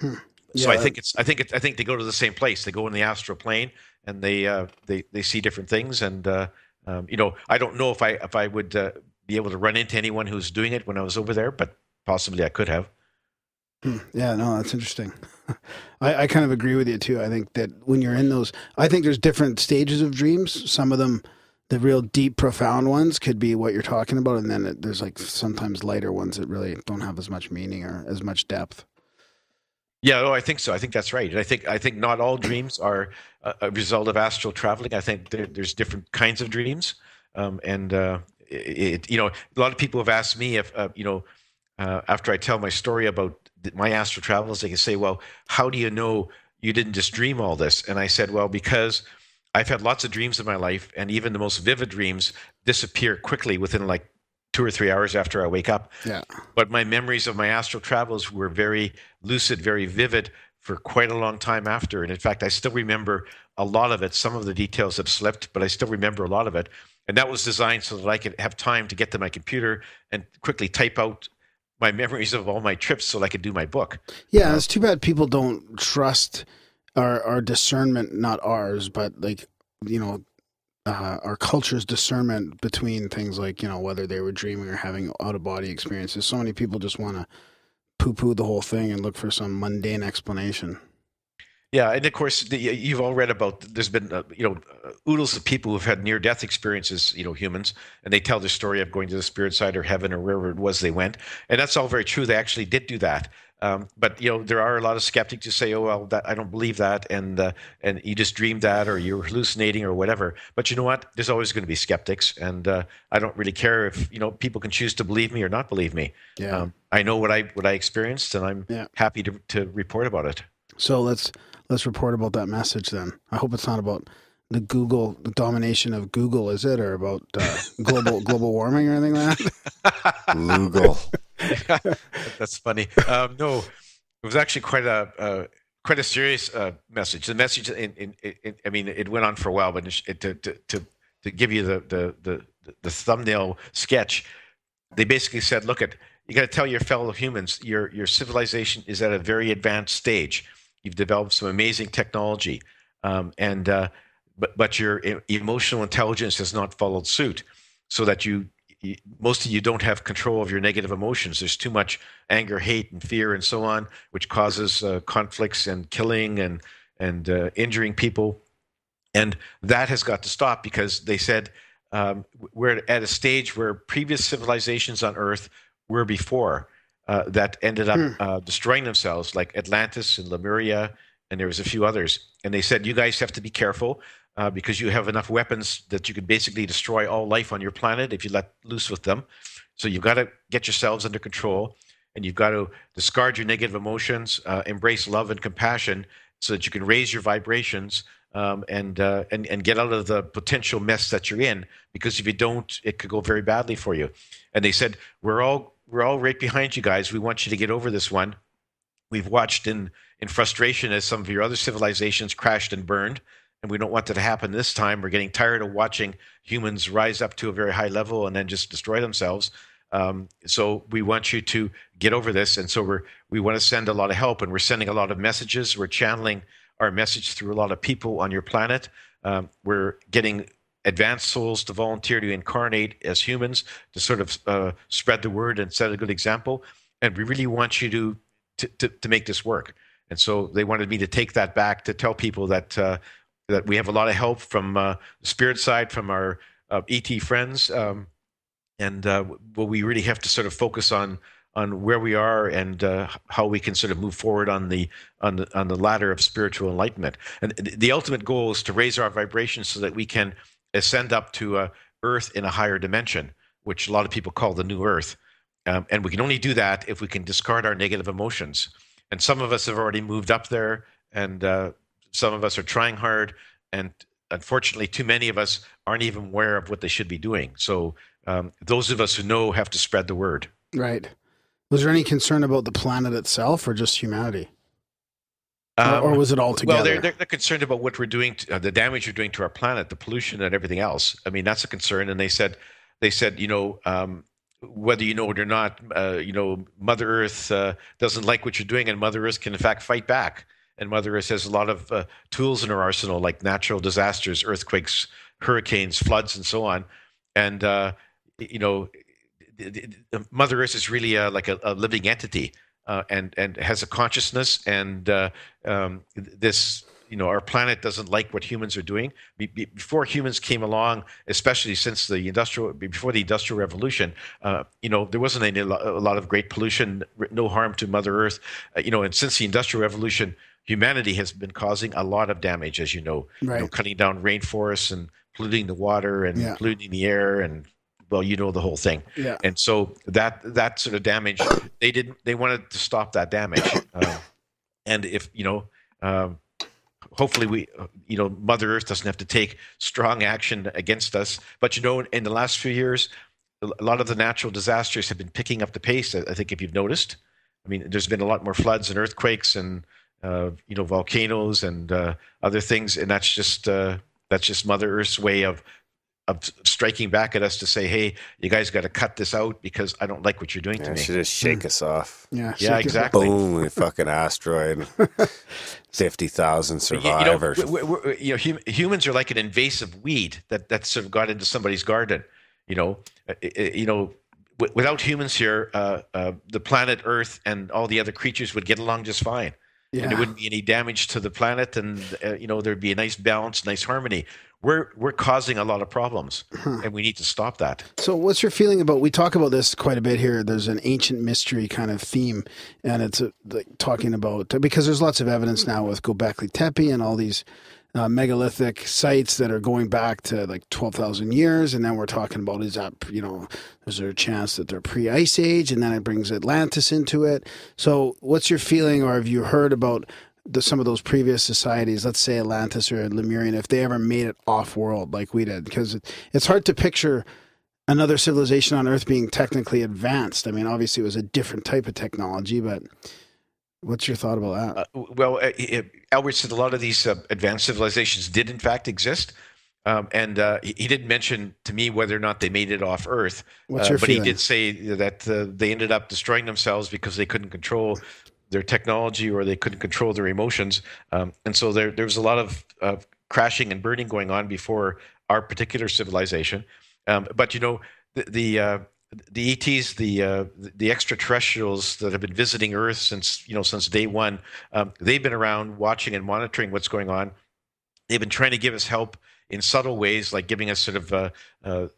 So I think they go to the same place. They go in the astral plane, and they see different things. And I don't know if I would be able to run into anyone who's doing it when I was over there, but possibly I could have. Yeah, no, that's interesting. I kind of agree with you too. I think that when you're in those, I think there's different stages of dreams. Some of them, the real deep, profound ones, could be what you're talking about, and then there's like sometimes lighter ones that really don't have as much meaning or as much depth. Yeah, I think so. I think that's right. And I think not all dreams are a result of astral traveling. I think there's different kinds of dreams, a lot of people have asked me if after I tell my story about my astral travels, they can say, well, how do you know you didn't just dream all this? And I said, well, because I've had lots of dreams in my life, and even the most vivid dreams disappear quickly within like 2 or 3 hours after I wake up. Yeah. But my memories of my astral travels were very lucid, very vivid for quite a long time after. And in fact, I still remember a lot of it. Some of the details have slipped, but I still remember a lot of it. And that was designed so that I could have time to get to my computer and quickly type out my memories of all my trips so I could do my book. Yeah, it's too bad people don't trust our discernment, not ours, but like, our culture's discernment between things like, whether they were dreaming or having out-of-body experiences. So many people just want to poo-poo the whole thing and look for some mundane explanation. Yeah, and of course, you've all read about. There's been oodles of people who've had near-death experiences, humans, and they tell the story of going to the spirit side or heaven or wherever it was they went, and that's all very true. They actually did do that. But there are a lot of skeptics who say, "Oh well, I don't believe that," and you just dreamed that, or you're hallucinating, or whatever. But you know what? There's always going to be skeptics, and I don't really care if people can choose to believe me or not believe me. Yeah. I know what I experienced, and I'm happy to report about it. So let's report about that message then. I hope it's not about the domination of Google, is it, or about global warming or anything like that? Google. That's funny. No, it was actually quite a serious message. The message, I mean, it went on for a while, but to give you the thumbnail sketch, they basically said, "Look, you got to tell your fellow humans, your civilization is at a very advanced stage. You've developed some amazing technology, but your emotional intelligence has not followed suit, so that most of you don't have control of your negative emotions. There's too much anger, hate, and fear, and so on, which causes conflicts and killing and injuring people. And that has got to stop, because they said we're at a stage where previous civilizations on Earth were before that ended up destroying themselves, like Atlantis and Lemuria, and there was a few others. And they said, you guys have to be careful, because you have enough weapons that you could basically destroy all life on your planet if you let loose with them. So you've got to get yourselves under control, and you've got to discard your negative emotions, embrace love and compassion, so that you can raise your vibrations and get out of the potential mess that you're in. Because if you don't, it could go very badly for you. And they said, we're all right behind you guys. We want you to get over this one. We've watched in frustration as some of your other civilizations crashed and burned, and we don't want that to happen this time. We're getting tired of watching humans rise up to a very high level and then just destroy themselves. So we want you to get over this. And so we want to send a lot of help, and we're sending a lot of messages. We're channeling our message through a lot of people on your planet. We're getting advanced souls to volunteer to incarnate as humans to sort of spread the word and set a good example. And we really want you to make this work. And so they wanted me to take that back to tell people that that we have a lot of help from the spirit side, from our ET friends, and we really have to sort of focus on where we are and how we can sort of move forward on the ladder of spiritual enlightenment. And the ultimate goal is to raise our vibrations so that we can ascend up to Earth in a higher dimension, which a lot of people call the new Earth. And we can only do that if we can discard our negative emotions. And some of us have already moved up there, and some of us are trying hard, and unfortunately, too many of us aren't even aware of what they should be doing. So those of us who know have to spread the word. Right. Was there any concern about the planet itself, or just humanity? Or was it all together? Well, they're concerned about what we're doing, the damage we're doing to our planet, the pollution and everything else. I mean, that's a concern. And they said, whether you know it or not, Mother Earth doesn't like what you're doing, and Mother Earth can in fact fight back. And Mother Earth has a lot of tools in her arsenal, like natural disasters, earthquakes, hurricanes, floods, and so on. And Mother Earth is really like a living entity, and has a consciousness. And this, our planet doesn't like what humans are doing. Before humans came along, especially since before the Industrial Revolution, there wasn't a lot of great pollution, no harm to Mother Earth. And since the Industrial Revolution, humanity has been causing a lot of damage, as you know, right. Cutting down rainforests and polluting the water and polluting the air, and well, the whole thing. Yeah. And so that sort of damage, they wanted to stop that damage. And if, hopefully Mother Earth doesn't have to take strong action against us. But, in the last few years, a lot of the natural disasters have been picking up the pace. I think if you've noticed, I mean, there's been a lot more floods and earthquakes and, volcanoes and other things. And that's just Mother Earth's way of striking back at us to say, hey, you guys got to cut this out because I don't like what you're doing to me. She just shake us off. Yeah, exactly. Boom, fucking asteroid. 50,000 survivors. Humans are like an invasive weed that sort of got into somebody's garden. Without humans here, the planet Earth and all the other creatures would get along just fine. and there wouldn't be any damage to the planet, and there'd be a nice balance, nice harmony. We're causing a lot of problems, and we need to stop that. So what's your feeling about, we talk about this quite a bit here, there's an ancient mystery kind of theme, and it's like talking about, because there's lots of evidence now with Göbekli Tepe and all these megalithic sites that are going back to like 12,000 years, and then we're talking about, is that, is there a chance that they're pre-ice age, and then it brings Atlantis into it. So what's your feeling, or have you heard about some of those previous societies, let's say Atlantis or Lemurian, if they ever made it off-world like we did? Because it's hard to picture another civilization on Earth being technically advanced. I mean, obviously it was a different type of technology, but what's your thought about that? Albert said a lot of these advanced civilizations did in fact exist. And he didn't mention to me whether or not they made it off Earth. What's your feeling? He did say that they ended up destroying themselves because they couldn't control their technology, or they couldn't control their emotions. And so there was a lot of crashing and burning going on before our particular civilization. But the ETs, the extraterrestrials that have been visiting Earth since day one, they've been around watching and monitoring what's going on. They've been trying to give us help in subtle ways, like giving us sort of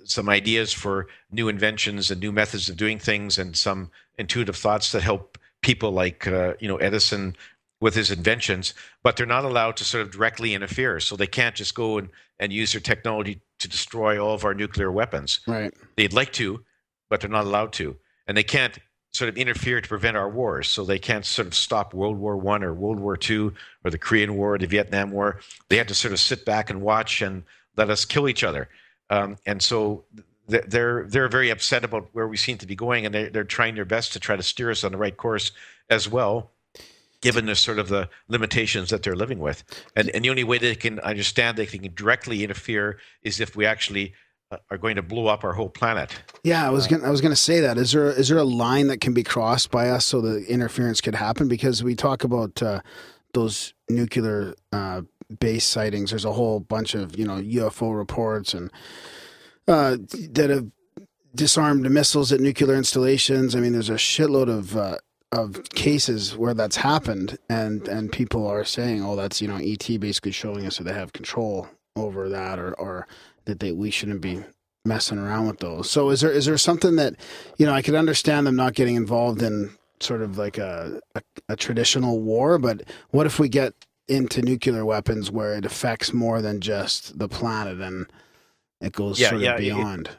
some ideas for new inventions and new methods of doing things, and some intuitive thoughts that help people like Edison with his inventions. But they're not allowed to sort of directly interfere, so they can't just go and use their technology to destroy all of our nuclear weapons. Right. They'd like to, but they're not allowed to, and they can't sort of interfere to prevent our wars. So they can't sort of stop World War I or World War II or the Korean War, or the Vietnam War. They had to sort of sit back and watch and let us kill each other. And so they're very upset about where we seem to be going, and they're trying their best to try to steer us on the right course as well, given the sort of the limitations that they're living with. And the only way they can understand they can directly interfere is if we actually are going to blow up our whole planet. Yeah, I was gonna say that. Is there a line that can be crossed by us so the interference could happen? Because we talk about those nuclear base sightings. There's a whole bunch of UFO reports and that have disarmed missiles at nuclear installations. I mean, there's a shitload of cases where that's happened, and people are saying, oh, that's ET basically showing us that they have control over that, or that we shouldn't be messing around with those. So is there something that I could understand them not getting involved in sort of like a traditional war, but what if we get into nuclear weapons where it affects more than just the planet and it goes sort of beyond?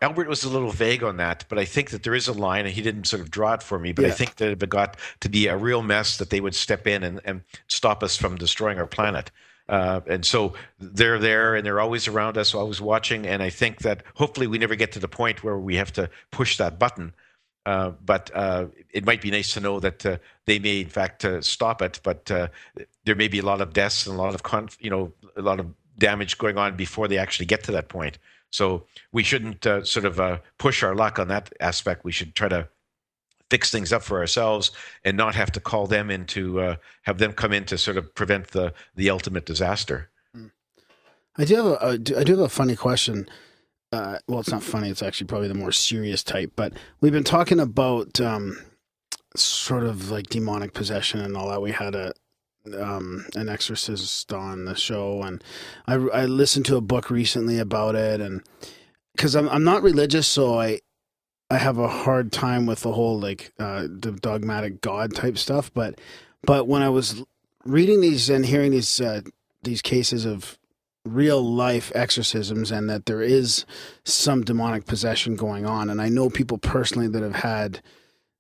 Albert was a little vague on that, but I think that there is a line, and he didn't sort of draw it for me, but I think that if it got to be a real mess, that they would step in and stop us from destroying our planet. And so they're there, and they're always around us, always watching, and I think that hopefully we never get to the point where we have to push that button. But it might be nice to know that they may, in fact, stop it, but there may be a lot of deaths and a lot of a lot of damage going on before they actually get to that point. So we shouldn't sort of push our luck on that aspect. We should try to fix things up for ourselves and not have to call them in to have them come in to sort of prevent the ultimate disaster. I do have a funny question. Well, it's not funny. It's actually probably the more serious type. But we've been talking about sort of like demonic possession and all that. We had an exorcist on the show, and I listened to a book recently about it, and because I'm not religious, so I have a hard time with the whole like the dogmatic God type stuff. But when I was reading these and hearing these cases of real life exorcisms, and that there is some demonic possession going on, and I know people personally that have had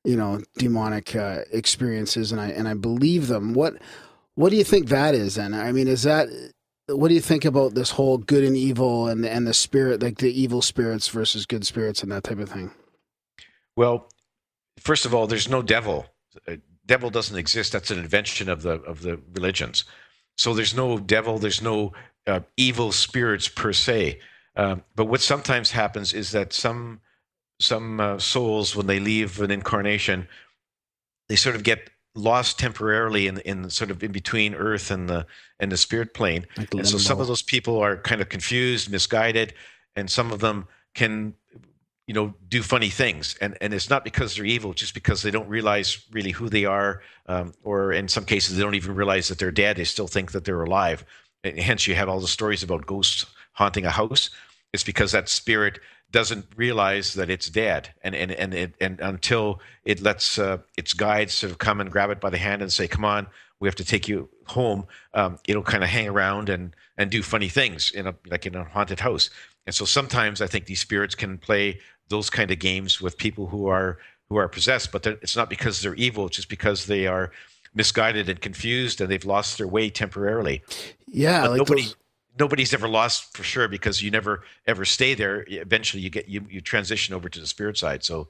demonic experiences, and I believe them. What do you think that is then? I mean, what do you think about this whole good and evil and the spirit, like the evil spirits versus good spirits and that type of thing? Well, first of all, there's no devil. Devil doesn't exist. That's an invention of the religions. So there's no devil. There's no evil spirits per se. But what sometimes happens is that some souls, when they leave an incarnation, they sort of get lost temporarily in sort of in between Earth and the spirit plane. Like and so some of those people are kind of confused, misguided, and some of them can do funny things, and it's not because they're evil, just because they don't realize really who they are, or in some cases they don't even realize that they're dead. They still think that they're alive, and hence you have all the stories about ghosts haunting a house. It's because that spirit doesn't realize that it's dead, and until it lets its guides sort of come and grab it by the hand and say, "Come on, we have to take you home." It'll kind of hang around and do funny things in a haunted house. And so sometimes I think these spirits can play those kind of games with people who are possessed, but it's not because they're evil, it's just because they are misguided and confused, and they've lost their way temporarily. Yeah, but like nobody's ever lost for sure, because you never ever stay there. Eventually you transition over to the spirit side. So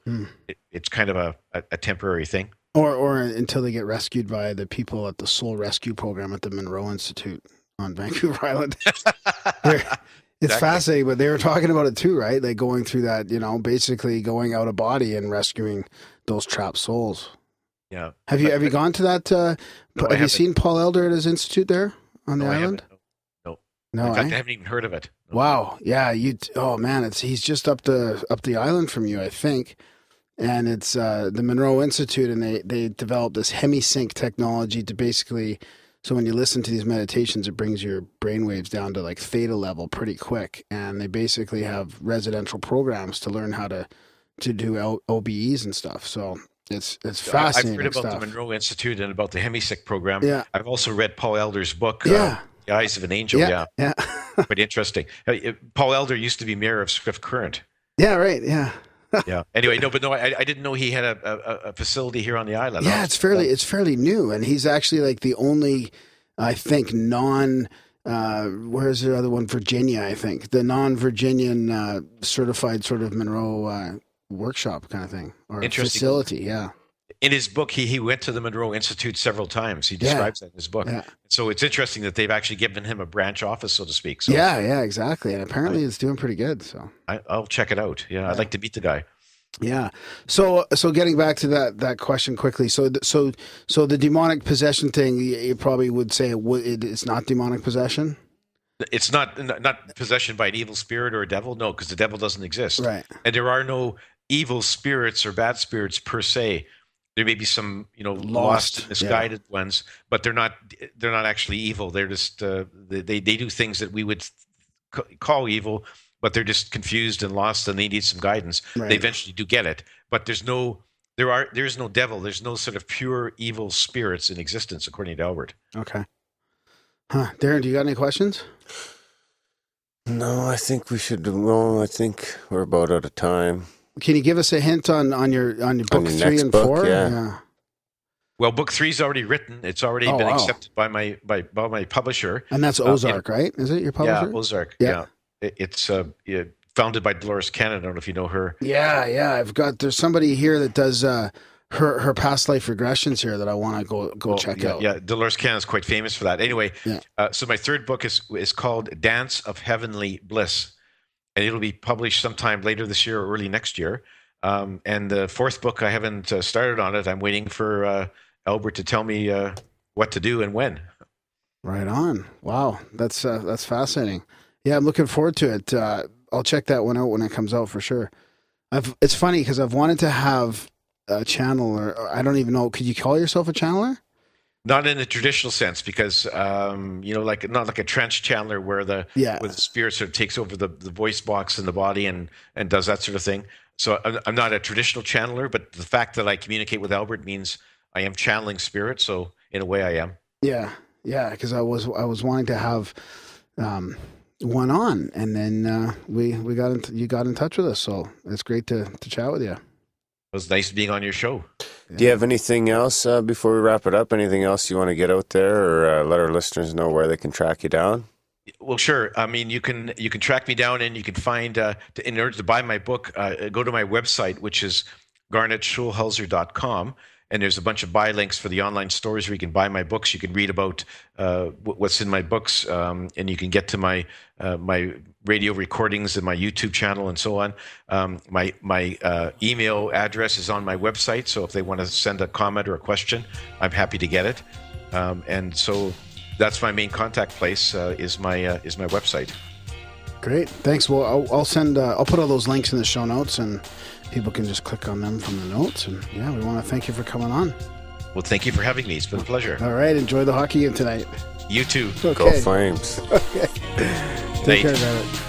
it's kind of a temporary thing. Or until they get rescued by the people at the Soul Rescue Program at the Monroe Institute on Vancouver Island. It's fascinating, but they were talking about it too, right? Like going through that, basically going out of body and rescuing those trapped souls. Yeah. Have you gone to that? Have you seen Paul Elder at his institute there on the island? No. No. In fact, I haven't even heard of it. No. Wow. Yeah. Oh man, he's just up the island from you, I think. And it's the Monroe Institute, and they developed this hemisync technology to basically. So when you listen to these meditations, it brings your brainwaves down to like theta level pretty quick. And they basically have residential programs to learn how to do OBEs and stuff. So it's fascinating. I've heard about stuff. the Monroe Institute and about the Hemisync program. Yeah. I've also read Paul Elder's book, The Eyes of an Angel. Yeah. Quite interesting. Paul Elder used to be mayor of Swift Current. Yeah, right. Yeah. Yeah. Anyway, I didn't know he had a facility here on the island. Yeah, it's fairly new, and he's actually like the only, I think, where's the other one? Virginia, I think, the non-Virginian certified sort of Monroe workshop kind of thing or facility. Yeah. In his book, he went to the Monroe Institute several times. He describes that in his book. Yeah. So it's interesting that they've actually given him a branch office, so to speak. So, yeah, exactly. And apparently it's doing pretty good. So I'll check it out. Yeah, I'd like to meet the guy. Yeah. So getting back to that question quickly. So the demonic possession thing, you probably would say it's not demonic possession. It's not possession by an evil spirit or a devil. No, because the devil doesn't exist. Right. And there are no evil spirits or bad spirits per se. There may be some, lost, misguided ones, but they're not actually evil. They're just they do things that we would call evil, but they're just confused and lost, and they need some guidance. Right. They eventually do get it, but there's no devil. There's no sort of pure evil spirits in existence, according to Albert. Okay. Darren, do you got any questions? No, I think we should. Well, I think we're about out of time. Can you give us a hint on your book 3 and 4? Yeah. Well, book 3's already written. It's already been accepted by my publisher. And that's Ozark, right? Is it your publisher? Yeah, Ozark. Yeah. It's founded by Dolores Cannon. I don't know if you know her. Yeah. There's somebody here that does her past life regressions here that I want to go check out. Yeah, Dolores Cannon is quite famous for that. Anyway, so my third book is called Dance of Heavenly Bliss. And it'll be published sometime later this year or early next year. And the fourth book, I haven't started on it. I'm waiting for Albert to tell me what to do and when. Right on. Wow, that's fascinating. Yeah, I'm looking forward to it. I'll check that one out when it comes out for sure. It's funny because I've wanted to have a channeler. Or I don't even know. Could you call yourself a channeler? Not in the traditional sense, because not like a trance channeler where the spirit sort of takes over the voice box in the body and does that sort of thing. So I'm not a traditional channeler, but the fact that I communicate with Albert means I am channeling spirit. So in a way, I am. Yeah, because I was wanting to have one on, and then you got in touch with us. So it's great to chat with you. It was nice being on your show. Do you have anything else before we wrap it up? Anything else you want to get out there, or let our listeners know where they can track you down? Well, sure. I mean, you can track me down, and you can find in order to buy my book, go to my website, which is garnetschulhauser.com. And there's a bunch of buy links for the online stores where you can buy my books. You can read about what's in my books, and you can get to my radio recordings and my YouTube channel and so on. My email address is on my website, so if they want to send a comment or a question, I'm happy to get it. And so that's my main contact place is my website. Great. Thanks. Well, I'll send. I'll put all those links in the show notes, and people can just click on them from the notes. And yeah, we want to thank you for coming on. Well, thank you for having me. It's been a pleasure. All right. Enjoy the hockey game tonight. You too. Okay. Go Flames. Okay. Take care about it.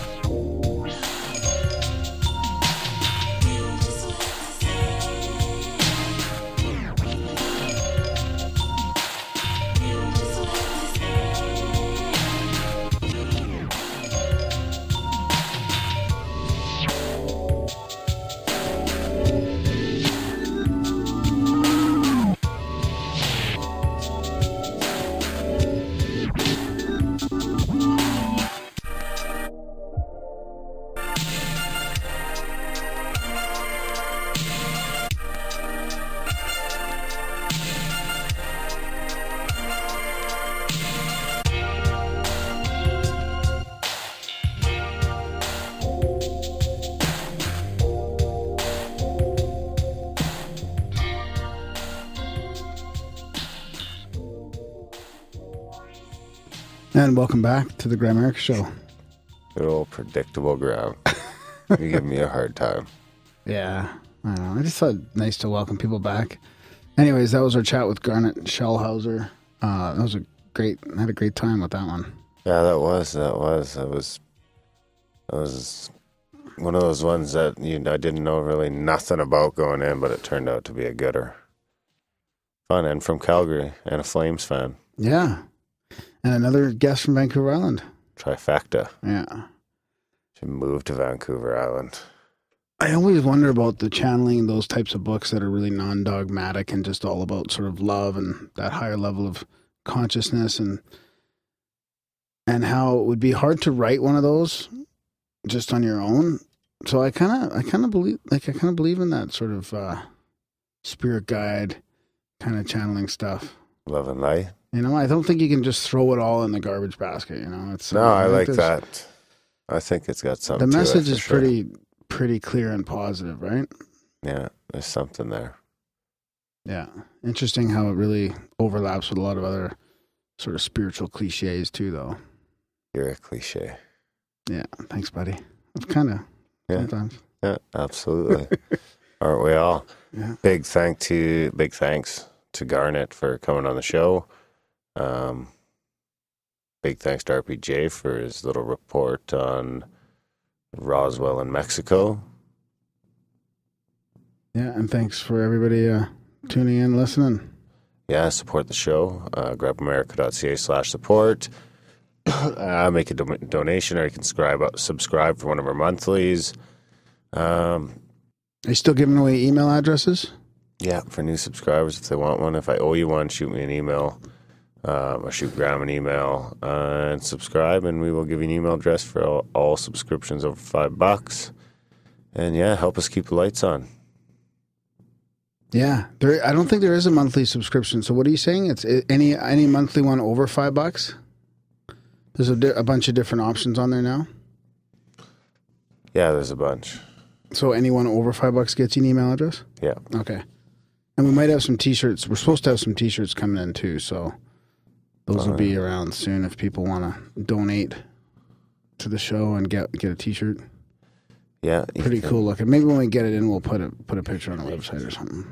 And welcome back to the Grimerica Show. Good old predictable ground. You give me a hard time. Yeah, I don't know. I just thought it nice to welcome people back. Anyways, that was our chat with Garnet Schulhauser. That was I had a great time with that one. Yeah, that was one of those ones that I didn't know really nothing about going in, but it turned out to be a gooder. Fun, and from Calgary, and a Flames fan. Yeah. And another guest from Vancouver Island. Trifecta. Yeah. Should move to Vancouver Island. I always wonder about the channeling those types of books that are really non-dogmatic and just all about sort of love and that higher level of consciousness, and how it would be hard to write one of those just on your own. So I kind of believe in that sort of spirit guide kind of channeling stuff. Love and light. I don't think you can just throw it all in the garbage basket. It's I like that. I think it's got something. The message to it, is sure. pretty clear and positive, right? Yeah, there's something there. Yeah, interesting how it really overlaps with a lot of other sort of spiritual cliches too, though. You're a cliche. Yeah, thanks, buddy. It's kind of sometimes. Yeah, absolutely. Aren't we all? Yeah. Big thanks to Garnet for coming on the show. Big thanks to RPJ for his little report on Roswell in Mexico. Yeah, and thanks for everybody tuning in, listening. Yeah, support the show. Grimerica.ca/support. Make a donation, or you can subscribe for one of our monthlies. Are you still giving away email addresses? Yeah, for new subscribers if they want one. If I owe you one, shoot me an email. Or shoot Graham an email and subscribe, and we will give you an email address for all subscriptions over $5. And yeah, help us keep the lights on. Yeah, I don't think there is a monthly subscription. So what are you saying? It's any monthly one over $5? There's a bunch of different options on there now. Yeah, there's a bunch. So anyone over $5 gets you an email address? Yeah. Okay. And we might have some T-shirts. We're supposed to have some T-shirts coming in too, so those will be around soon if people want to donate to the show and get a T-shirt. Yeah. Pretty cool looking. Maybe when we get it in, we'll put a picture on the website or something.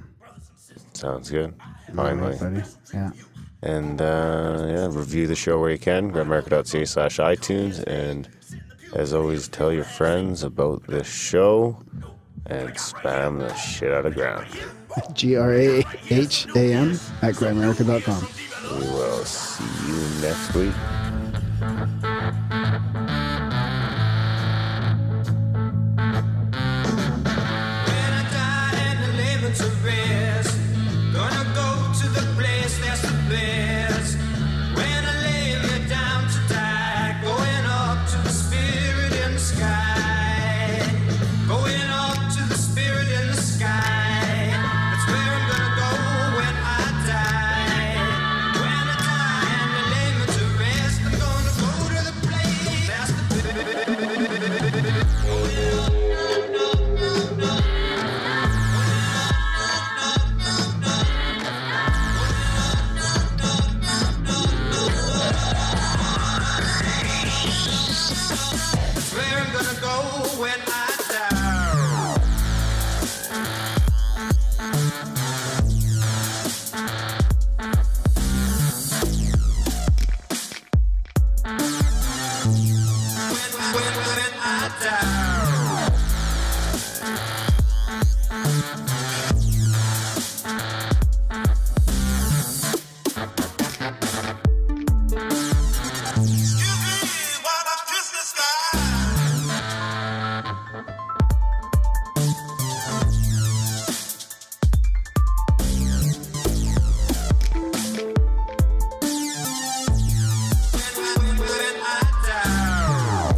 Sounds good. Finally. Right, yeah. And review the show where you can. Grimerica.ca/iTunes. And as always, tell your friends about this show and spam the shit out of ground. GRAHAM at Grimerica.com. We will see you next week. When I die and I lay me to rest, gonna go to the place that's the best. When I lay me down to die, going up to the spirit in the sky, going up to the spirit in the sky. That's where I'm gonna go when I die. When I die and I lay me to rest, I'm gonna go to I'm gonna go when I die. When I die. Excuse me while I kiss the sky. When I die.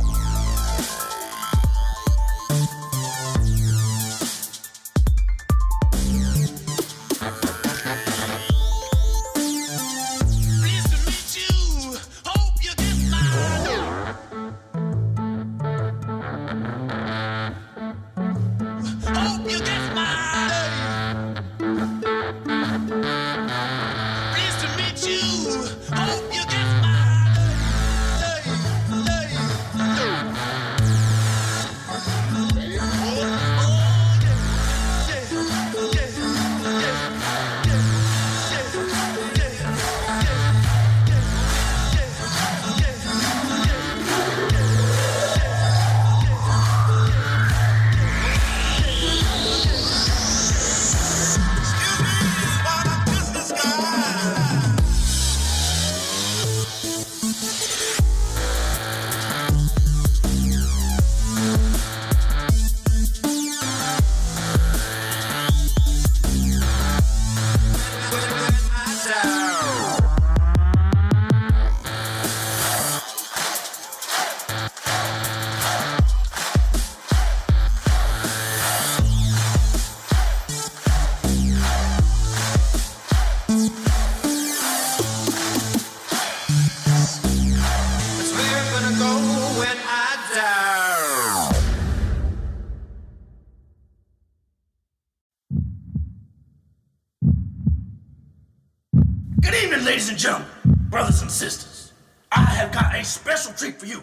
Pleased to meet you. Hope you get mine. Hope you get mine. Pleased to meet you. Hope you get mine. Excuse me while I kiss the sky. When I die. That's where I'm gonna go when I die. Good evening, ladies and gentlemen, brothers and sisters. I have got a special treat for you.